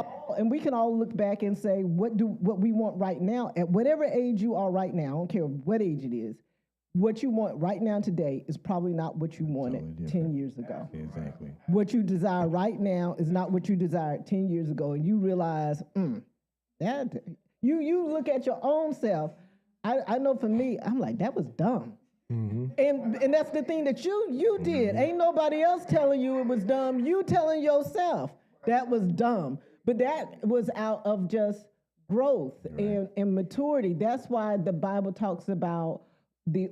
all look back and say what we want right now at whatever age you are right now. I don't care what age it is. What you want right now today is probably not what you wanted totally 10 years ago. Exactly. What you desire right now is not what you desired 10 years ago, and you realize that you look at your own self. I know for me, I'm like, that was dumb. Mm-hmm. And that's the thing that you did. Ain't nobody else telling you it was dumb. You telling yourself that was dumb. But that was out of just growth and maturity. That's why the Bible talks about the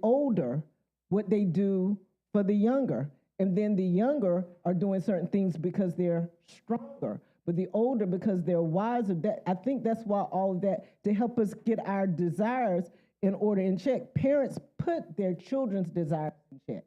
older, what they do for the younger. And then the younger are doing certain things because they're stronger. But the older, because they're wiser. I think that's why all of that, to help us get our desires in order in check. Parents put their children's desires in check,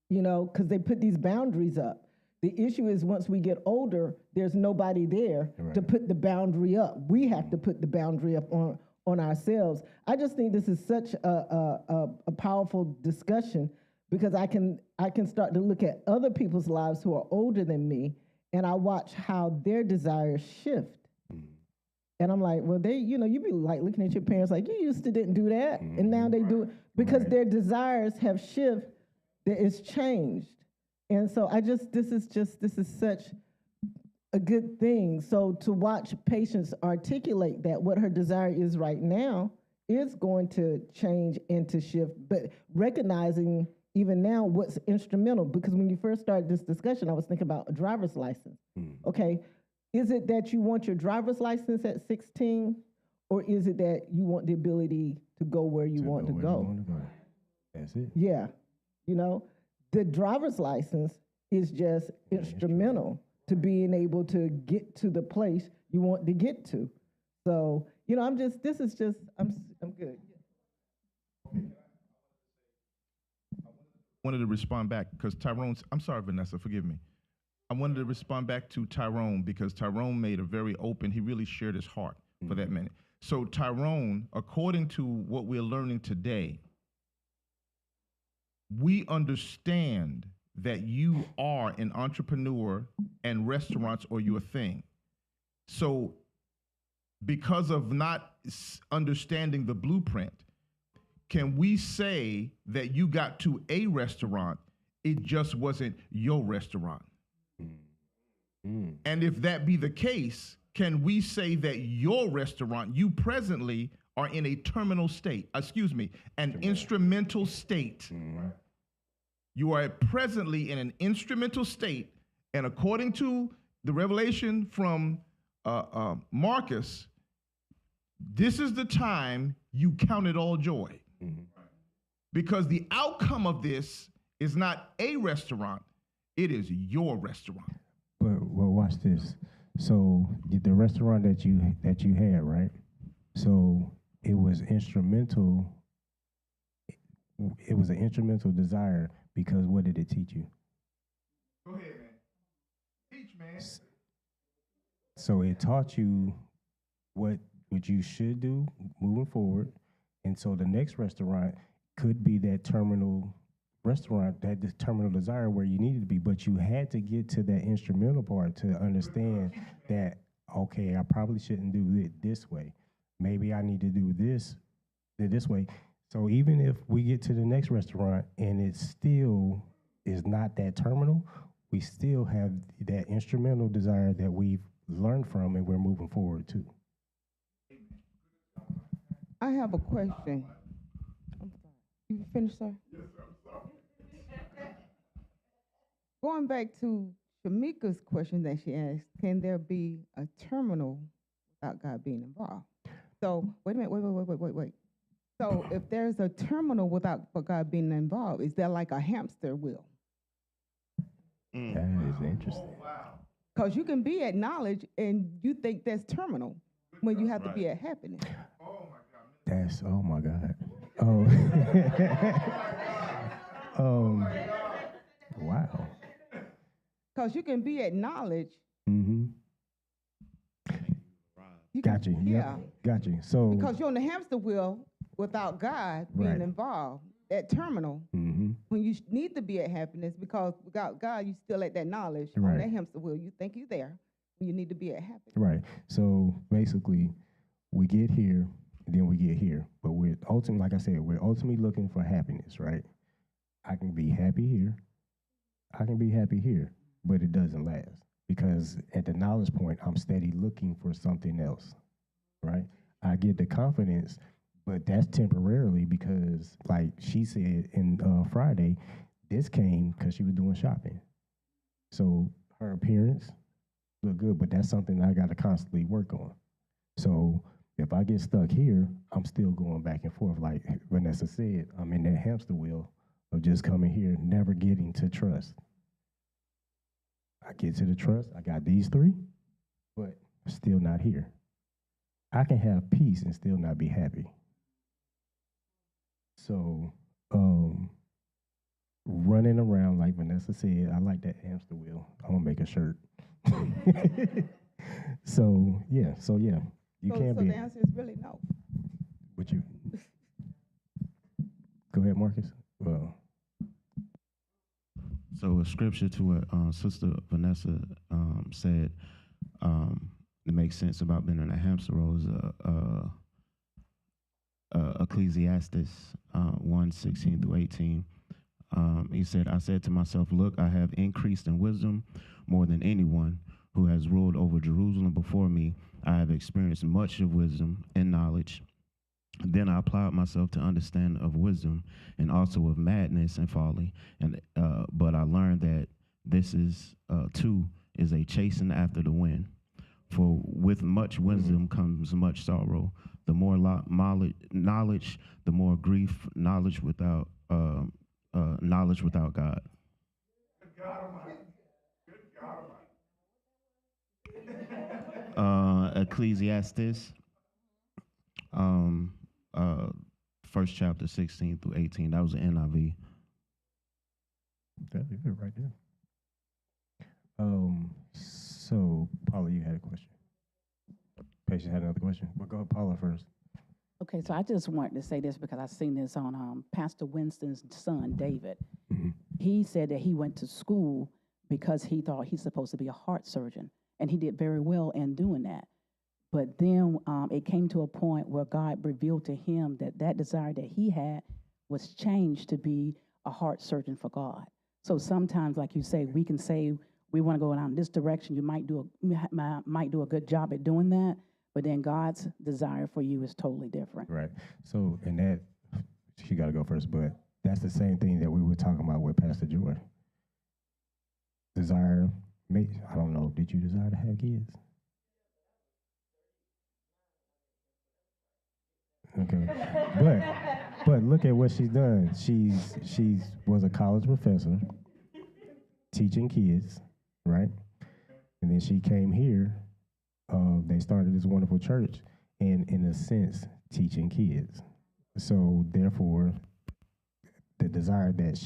because they put these boundaries up. The issue is once we get older, there's nobody there to put the boundary up. We have to put the boundary up on ourselves. I just think this is such a powerful discussion, because I can start to look at other people's lives who are older than me, and I watch how their desires shift. And I'm like, well, you be like looking at your parents like, you used to didn't do that, and now they do it, because their desires have shifted, it's changed. And so this is such a good thing. So to watch Patience articulate that what her desire is right now is going to change and to shift, but recognizing even now what's instrumental, because when you first started this discussion, I was thinking about a driver's license. Okay, is it that you want your driver's license at 16, Or is it that you want the ability to go where you want to go? That's it. Yeah. You know, the driver's license is just instrumental to being able to get to the place you want to get to. So, you know, I'm good. Wanted to respond back because I'm sorry, Vanessa, forgive me. I wanted to respond back to Tyrone because Tyrone made a very open, he really shared his heart for that minute. So Tyrone, according to what we're learning today, we understand that you are an entrepreneur and restaurants are your thing. So because of not understanding the blueprint, can we say that you got to a restaurant, it just wasn't your restaurant? And if that be the case, can we say that your restaurant, you presently are in a terminal state, an instrumental state? You are presently in an instrumental state, and according to the revelation from Marcus, this is the time you count it all joy. Because the outcome of this is not a restaurant, it is your restaurant. But well, watch this. So the restaurant that you had, right? So it was instrumental. It was an instrumental desire because what did it teach you? Go ahead, man. Teach, man. So it taught you what you should do moving forward, and so the next restaurant could be that terminal restaurant, that terminal desire where you needed to be, but you had to get to that instrumental part to understand that, okay, I probably shouldn't do it this way. Maybe I need to do this way. So even if we get to the next restaurant and it still is not that terminal, we still have that instrumental desire that we've learned from and we're moving forward to. I have a question. I'm sorry. You finished, sir? Yes, sir. I'm sorry. Going back to Shamika's question that she asked, can there be a terminal without God being involved? So, wait a minute, wait. So, if there's a terminal without God being involved, is there like a hamster wheel? That is interesting. Because you can be at knowledge and you think that's terminal when you have to be at happiness. Oh my God. Wow. Because you can be at knowledge. Mm-hmm. Got you. Yeah. Got you. So because you're on the hamster wheel without God being involved, that terminal, when you need to be at happiness, because without God, you're still at that knowledge on that hamster wheel. You think you're there when you need to be at happiness. Right. So basically, we get here, then we get here. But we're ultimately, like I said, we're ultimately looking for happiness, right? I can be happy here. I can be happy here, but it doesn't last. Because at the knowledge point, I'm steady looking for something else, right? I get the confidence, but that's temporarily because, like she said in Friday, this came because she was doing shopping. So her appearance looked good, but that's something I got to constantly work on. So if I get stuck here, I'm still going back and forth. Like Vanessa said, I'm in that hamster wheel of just coming here, never getting to trust. I get to the trust, I got these three, but still not here. I can have peace and still not be happy. So, running around, like Vanessa said, I like that hamster wheel. I'm gonna make a shirt. So yeah, you can't be. So the answer is really no. Would you? Go ahead, Marcus. Well. So a scripture to what Sister Vanessa said that makes sense about being in a hamster wheel is Ecclesiastes 1:16 through 18. He said, I said to myself, look, I have increased in wisdom more than anyone who has ruled over Jerusalem before me. I have experienced much of wisdom and knowledge. Then I applied myself to understand of wisdom and also of madness and folly. And but I learned that this is too is a chasing after the wind. For with much wisdom comes much sorrow. The more knowledge, the more grief. Knowledge without God. Ecclesiastes, um, first chapter 16 through 18. That was an NIV. That'd be good right there. So Paula, you had a question. Patience had another question. But go Paula first. Okay, so I just wanted to say this because I seen this on Pastor Winston's son, David. He said that he went to school because he thought he's supposed to be a heart surgeon, and he did very well in doing that. But then it came to a point where God revealed to him that that desire that he had was changed to be a heart surgeon for God. So sometimes, like you say, we can say we want to go down this direction. You might do a good job at doing that, but then God's desire for you is totally different. Right. So, and that, she got to go first, but that's the same thing that we were talking about with Pastor Joy. Desire, I don't know, did you desire to have kids? Okay. But look at what she's done. She's was a college professor teaching kids, right? And then she came here. They started this wonderful church, and in a sense, teaching kids. So therefore, the desire that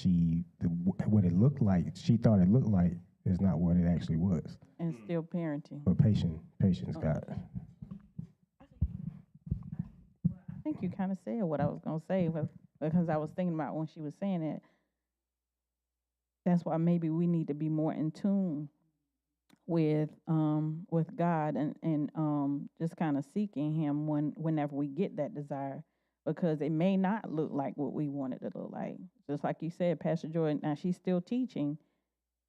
what it looked like, she thought it looked like, is not what it actually was. And still parenting. But patience, God. I think you kind of said what I was going to say, because I was thinking about when she was saying it. That's why maybe we need to be more in tune with God and just kind of seeking Him whenever we get that desire, because it may not look like what we want it to look like. Just like you said, Pastor Joy, now she's still teaching,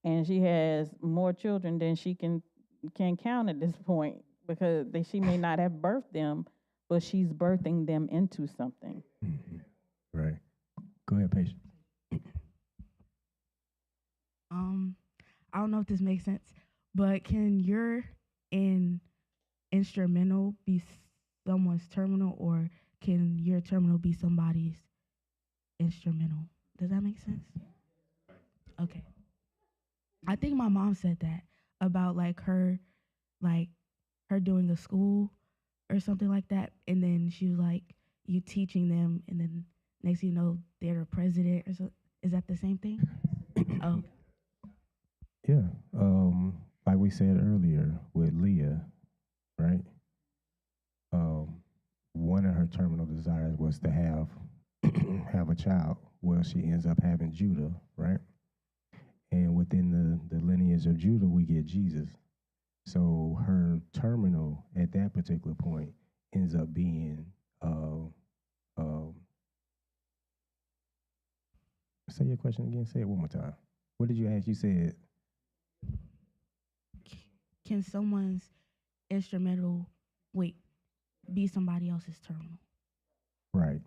and she has more children than she can count at this point, because she may not have birthed them, but she's birthing them into something. Right. Go ahead, Patience. I don't know if this makes sense, but can your instrumental be someone's terminal, or can your terminal be somebody's instrumental? Does that make sense? Okay. I think my mom said that about her doing a school or something like that, and then she was like, you teaching them, and then next thing you know, they're the president or so. Is that the same thing? Oh. Yeah. Like we said earlier with Leah, right? One of her terminal desires was to have a child. Well, she ends up having Judah, right? And within the lineage of Judah, we get Jesus. So her terminal at that particular point ends up being say your question again. Say it one more time. What did you ask? You said, can someone's instrumental be somebody else's terminal? Right.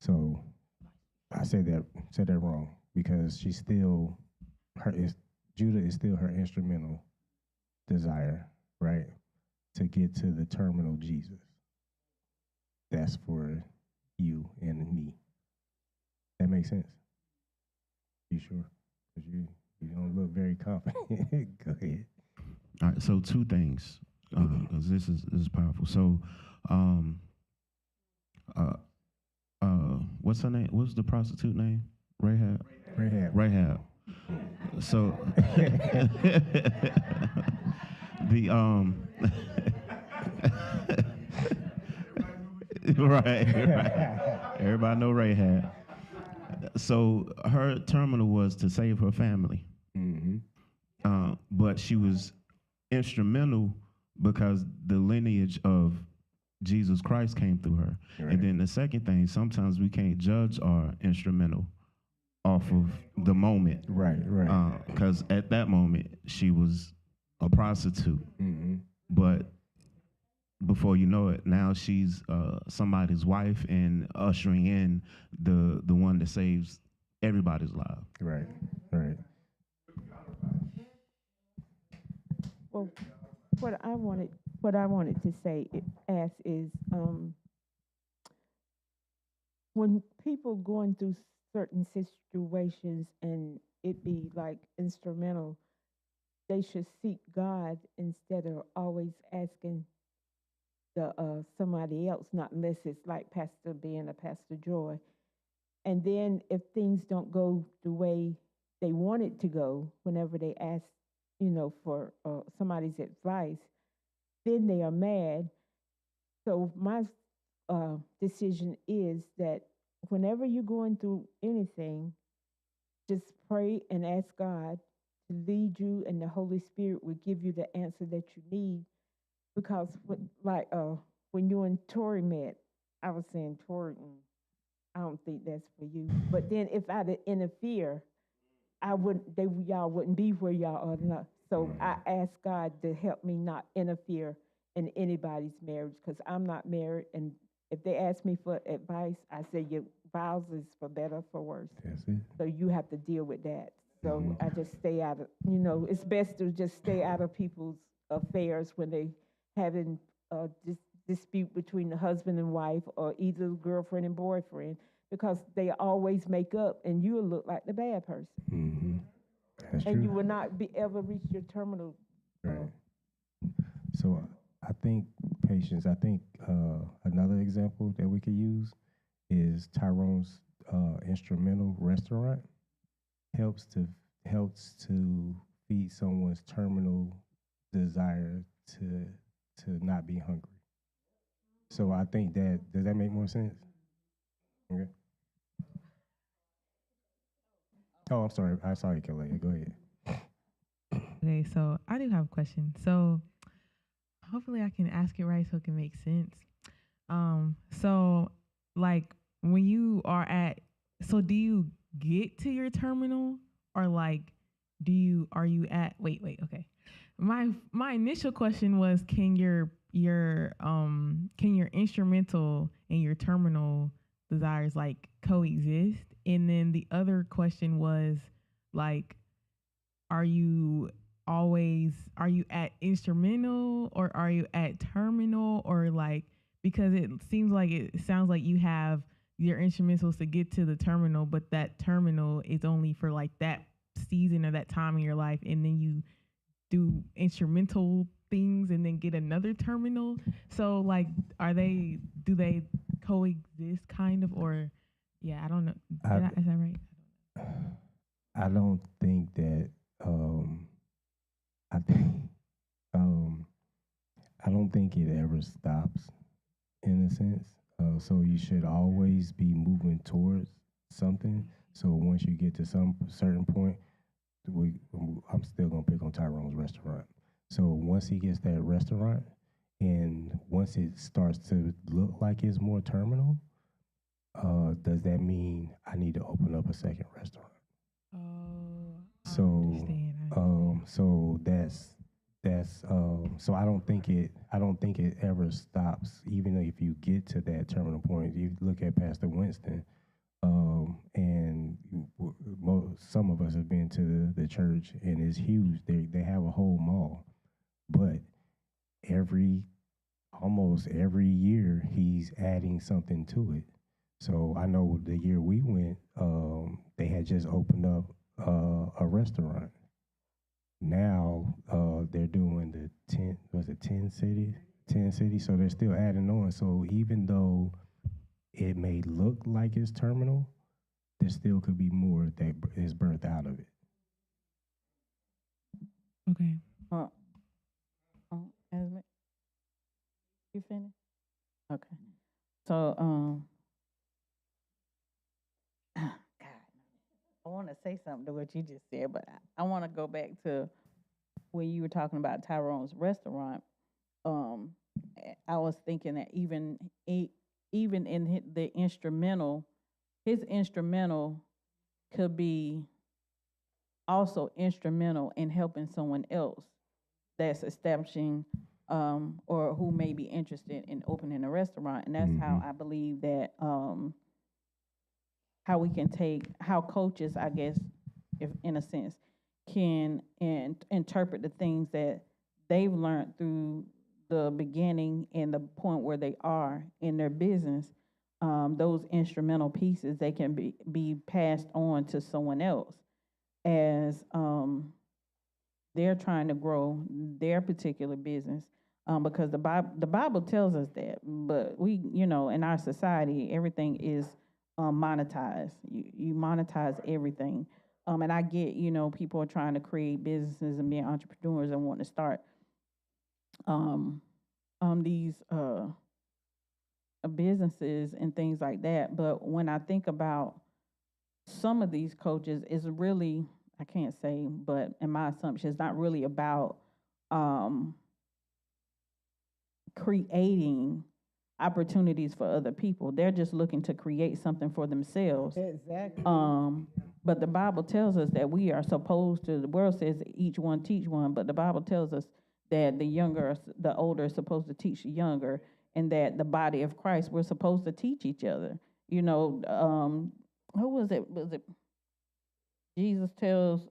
So I said that wrong, because she's still Judah is still her instrumental desire, right? To get to the terminal Jesus. That's for you and me. That makes sense? You sure? Because you don't look very confident. Go ahead. All right, so two things, because this is powerful. So, what's her name? What's the prostitute name? Rahab. Rahab. So, the right. Everybody know Rahab. So her terminal was to save her family, but she was instrumental because the lineage of Jesus Christ came through her. Right. And then the second thing, sometimes we can't judge our instrumental off of the moment. Right. Because at that moment, she was a prostitute. But before you know it, now she's somebody's wife and ushering in the one that saves everybody's life. Right. Well, what I wanted what I wanted to say, ask is, when people going through certain situations and it be like instrumental, they should seek God instead of always asking the somebody else, not unless it's like Pastor Ben or Pastor Joy. And then if things don't go the way they want it to go, whenever they ask, for somebody's advice, then they are mad. So my decision is that whenever you're going through anything, just pray and ask God to lead you, and the Holy Spirit will give you the answer that you need. Because, when you and Tori met, I was saying, Tori, I don't think that's for you. But then if I'd interfere, y'all wouldn't be where y'all are now. So I asked God to help me not interfere in anybody's marriage, because I'm not married. And if they ask me for advice, I say your vows is for better, for worse. That's it. So you have to deal with that. So I just stay out of, it's best to just stay out of people's affairs when they having a dispute between the husband and wife, or either girlfriend and boyfriend, because they always make up and you'll look like the bad person. Mm-hmm. That's and true. you will not ever reach your terminal. Right. So I think patience. I think another example that we could use is Tyrone's instrumental restaurant helps to feed someone's terminal desire to not be hungry. So I think that does that make more sense? Okay. Oh, I'm sorry. I saw you, Kelly. Go ahead. Okay, so I do have a question. So hopefully I can ask it right so it can make sense. So like when you are at, so do you get to your terminal, or like are you at, wait, okay. My initial question was, can your instrumental and your terminal desires like coexist? And then the other question was like, are you at instrumental or are you at terminal, or like, because it sounds like you have your instrumentals to get to the terminal, but that terminal is only for like that season or that time in your life, and then you do instrumental things and then get another terminal. So like, do they coexist kind of, or yeah, I don't know. Is that right? I don't think that I think I don't think it ever stops in a sense. So you should always be moving towards something. So once you get to some certain point, I'm still gonna pick on Tyrone's restaurant. So once he gets that restaurant, and once it starts to look like it's more terminal, does that mean I need to open up a second restaurant? Oh, So, I understand. so that's so I don't think it ever stops, even if you get to that terminal point. You look at Pastor Winston, and some of us have been to the church, and it's huge. They have a whole mall, but almost every year he's adding something to it. So I know the year we went, they had just opened up a restaurant. Now they're doing the 10 cities? 10 cities, so they're still adding on. So even though it may look like it's terminal, there still could be more that is birthed out of it. Okay. Esme, you finished? Okay. So, God, I want to say something to what you just said, but I want to go back to when you were talking about Tyrone's restaurant. I was thinking that even in the instrumental, his instrumental could be also instrumental in helping someone else that's establishing or who may be interested in opening a restaurant. And that's how I believe that how coaches, I guess, if in a sense, can interpret the things that they've learned through the beginning and the point where they are in their business, those instrumental pieces, they can be passed on to someone else as they're trying to grow their particular business. Because the Bible tells us that, but we, in our society, everything is monetized. You monetize everything. And I get, people are trying to create businesses and being entrepreneurs and want to start these businesses and things like that. But when I think about some of these coaches, it's really, I can't say, but in my assumption, it's not really about creating opportunities for other people. They're just looking to create something for themselves. Exactly. But the Bible tells us that we are supposed to, the world says each one teach one, but the Bible tells us that the older is supposed to teach the younger, and that the body of Christ, we're supposed to teach each other. Who was it? Was it Jesus tells,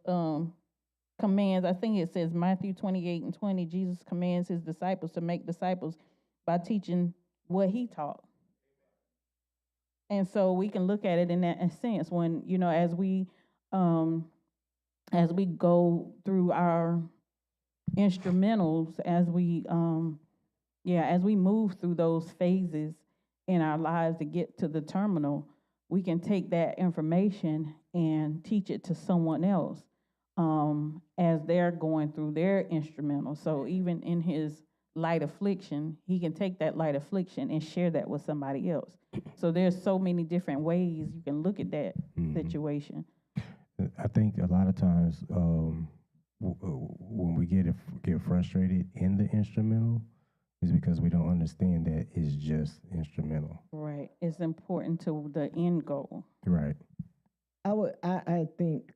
commands, I think it says Matthew 28:20, Jesus commands his disciples to make disciples by teaching what he taught. And so we can look at it in that sense when, as we go through our instrumentals, as we move through those phases in our lives to get to the terminal, we can take that information and teach it to someone else as they're going through their instrumental. So even in his light affliction, he can take that light affliction and share that with somebody else. So there's so many different ways you can look at that situation. I think a lot of times when we get frustrated in the instrumental is because we don't understand that it's just instrumental. Right. It's important to the end goal. Right. I think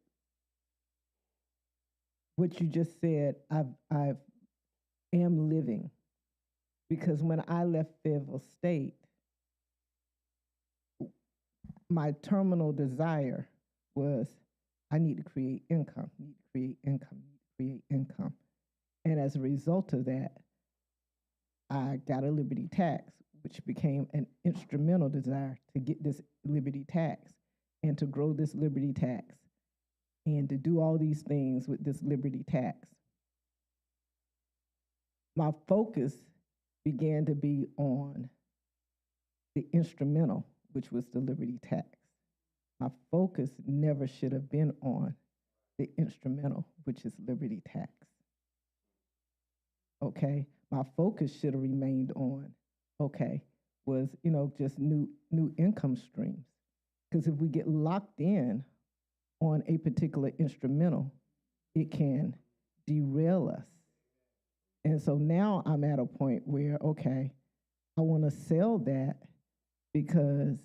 what you just said, I am living, because when I left Fayetteville State, my terminal desire was I need to create income, And as a result of that, I got a Liberty Tax, which became an instrumental desire to get this Liberty Tax and to grow this Liberty Tax and to do all these things with this Liberty Tax. My focus began to be on the instrumental, which was the Liberty Tax. My focus never should have been on the instrumental, which is Liberty Tax. Okay, my focus should have remained on, was, just new income streams. Because if we get locked in on a particular instrumental, it can derail us. And so now I'm at a point where, I want to sell that because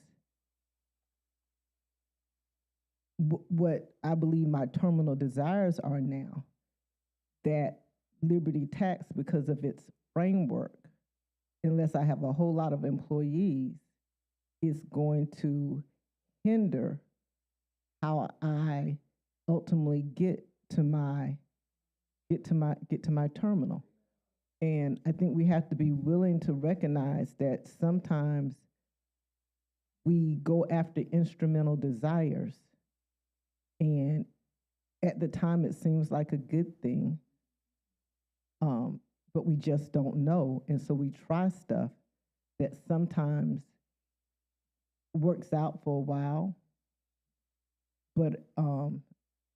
what I believe my terminal desires are now, that Liberty Tax, because of its framework, unless I have a whole lot of employees, is going to hinder how I ultimately get to my terminal. And I think we have to be willing to recognize that sometimes we go after instrumental desires, and at the time it seems like a good thing, but we just don't know. And so we try stuff that sometimes works out for a while, but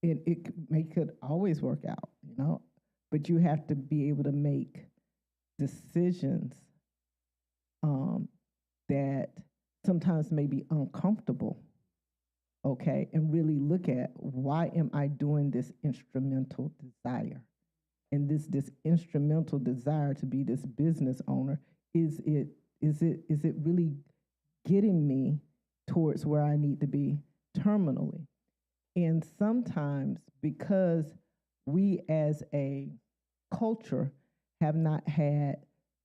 it could always work out, But you have to be able to make decisions that sometimes may be uncomfortable, and really look at, why am I doing this instrumental desire? And this instrumental desire to be this business owner, is it really getting me towards where I need to be terminally? And sometimes, because we as a culture have not had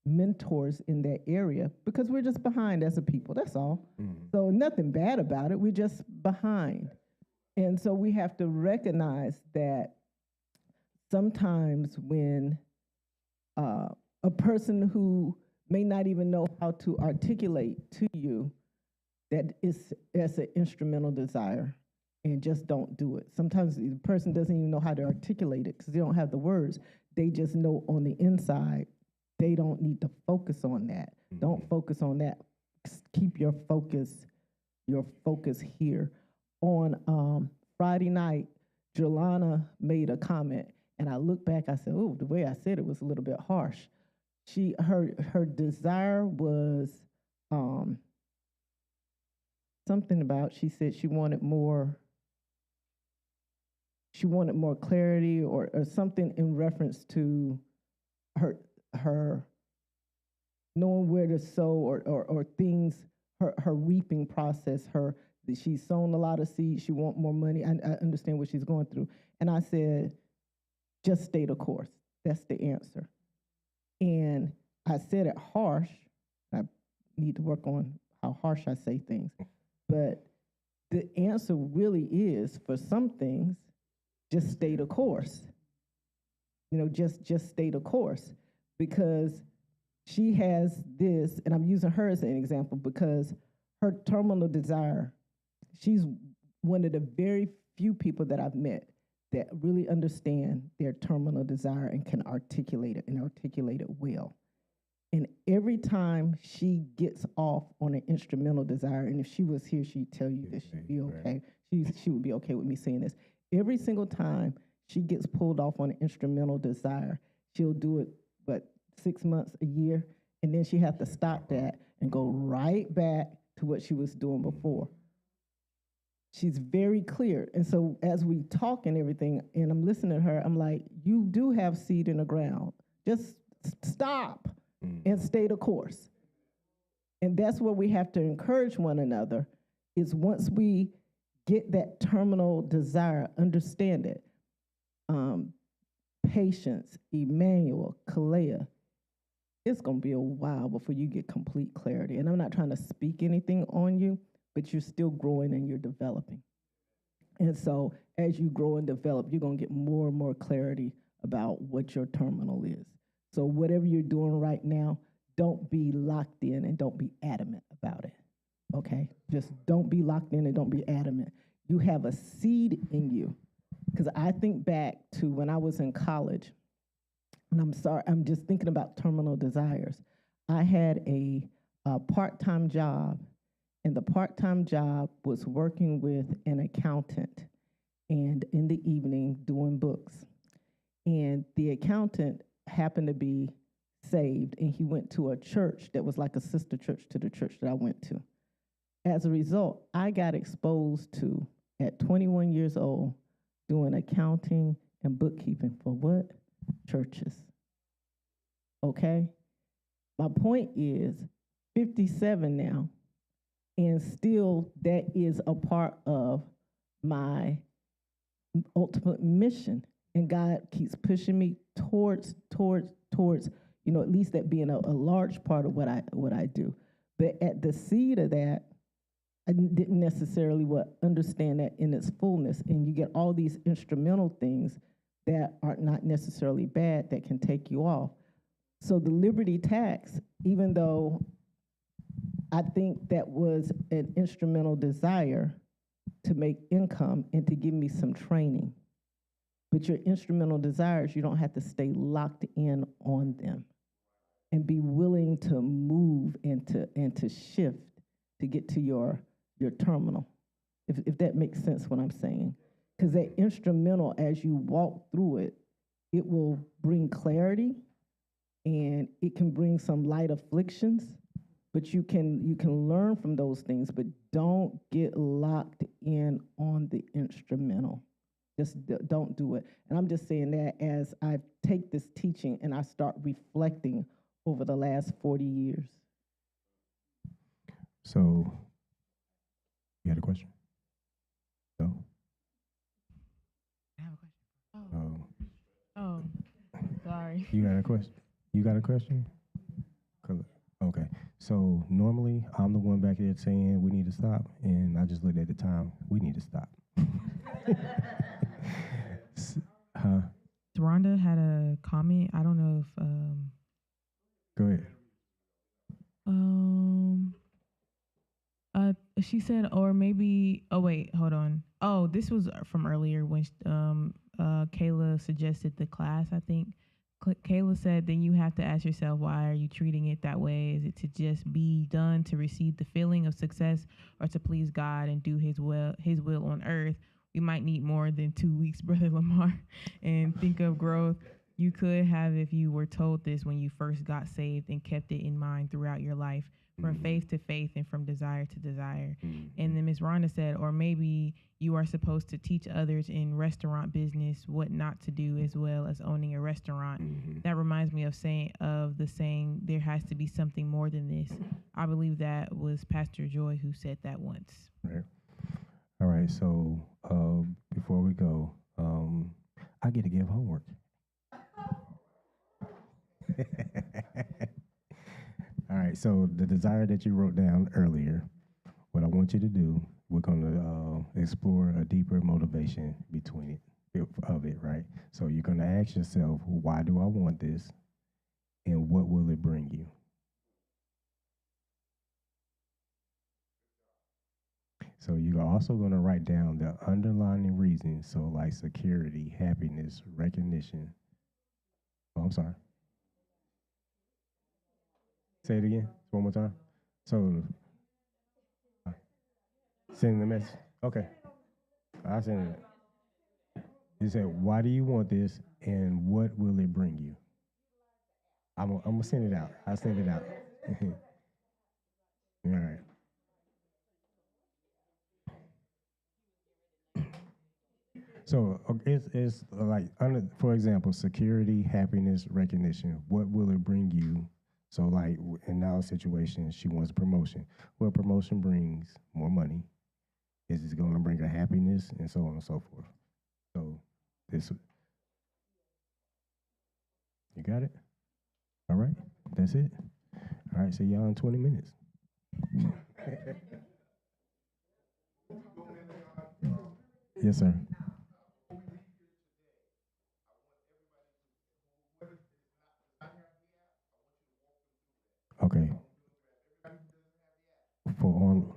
mentors in that area, because we're just behind as a people, that's all. So nothing bad about it, we're just behind. And so we have to recognize that sometimes when a person who may not even know how to articulate to you that it's an instrumental desire, and just don't do it. Sometimes the person doesn't even know how to articulate it because they don't have the words. They just know on the inside they don't need to focus on that. Don't focus on that. Keep your focus here. On Friday night, Jelana made a comment, and I looked back, I said, oh, the way I said it was a little bit harsh. Her desire was something about, she said she wanted more clarity or something in reference to her knowing where to sow or things, her reaping process, she's sown a lot of seeds, she want more money. I understand what she's going through. And I said, just stay the course. That's the answer. And I said it harsh. I need to work on how harsh I say things. But the answer really is, for some things, just stay the course. Just stay the course. Because she has this, and I'm using her as an example because her terminal desire, she's one of the very few people that I've met that really understand their terminal desire and can articulate it and articulate it well. And every time she gets off on an instrumental desire, and if she was here, she'd tell you this, she'd be okay. She would be okay with me saying this. Every single time she gets pulled off on an instrumental desire, she'll do it, 6 months, a year, and then she has to stop that and go right back to what she was doing before. She's very clear. And so as we talk and everything, and I'm listening to her, I'm like, you do have seed in the ground. Just stop and stay the course. And that's where we have to encourage one another, is once we get that terminal desire, understand it. Patience, Emmanuel, Kalea, it's going to be a while before you get complete clarity. And I'm not trying to speak anything on you, but you're still growing and you're developing. And so as you grow and develop, you're going to get more and more clarity about what your terminal is. So whatever you're doing right now, don't be locked in and don't be adamant about it, okay? Just don't be locked in and don't be adamant. You have a seed in you. Because I think back to when I was in college, and I'm sorry, I'm just thinking about terminal desires. I had a part-time job, and the part-time job was working with an accountant and in the evening doing books. And the accountant happened to be saved, and he went to a church that was like a sister church to the church that I went to. As a result, I got exposed to, at 21 years old, doing accounting and bookkeeping for what? Churches. Okay? My point is 57 now, and still that is a part of my ultimate mission. And God keeps pushing me towards, at least that being a large part of what I do. But at the seed of that, I didn't necessarily understand that in its fullness. And you get all these instrumental things that are not necessarily bad that can take you off. So the liberty tax, even though I think that was an instrumental desire to make income and to give me some training. But your instrumental desires, you don't have to stay locked in on them, and be willing to move and to shift to get to your terminal, if that makes sense what I'm saying. Because that instrumental, as you walk through it, it will bring clarity, and it can bring some light afflictions, but you can learn from those things, but don't get locked in on the instrumental. Just don't do it. And I'm just saying that as I take this teaching and I start reflecting over the last 40 years. So, you had a question? No? I have a question. Oh, sorry. You got a question? You got a question? Okay. So normally I'm the one back there saying we need to stop, and I just looked at the time. We need to stop. Huh? Rhonda had a comment. I don't know if Go ahead. Um, she said, or maybe. Oh wait, hold on. Oh, this was from earlier when Kayla suggested the class. I think Kayla said, then you have to ask yourself, why are you treating it that way? Is it to just be done to receive the feeling of success, or to please God and do His will on earth? We might need more than 2 weeks, Brother Lamar, and think of growth you could have if you were told this when you first got saved and kept it in mind throughout your life, from faith to faith and from desire to desire. And then Ms. Rhonda said, or maybe you are supposed to teach others in restaurant business what not to do, as well as owning a restaurant. That reminds me of the saying, there has to be something more than this. I believe that was Pastor Joy who said that once. Right. All right. So before we go, I get to give homework. All right, so the desire that you wrote down earlier, what I want you to do, we're going to explore a deeper motivation between of it, right? So you're going to ask yourself, why do I want this, and what will it bring you? So you're also going to write down the underlying reasons, so like security, happiness, recognition. Oh, I'm sorry. Say it again, one more time. So, send the message. Okay, I'll send it. You said, why do you want this, and what will it bring you? I'm gonna send it out. I'll send it out. All right. So it's like, for example, security, happiness, recognition. What will it bring you? So like in Now's situation, she wants a promotion. Well, promotion brings more money. Is it going to bring her happiness, and so on and so forth? So this, you got it? All right, that's it. All right, see y'all in 20 minutes. Yes, sir. Okay. For on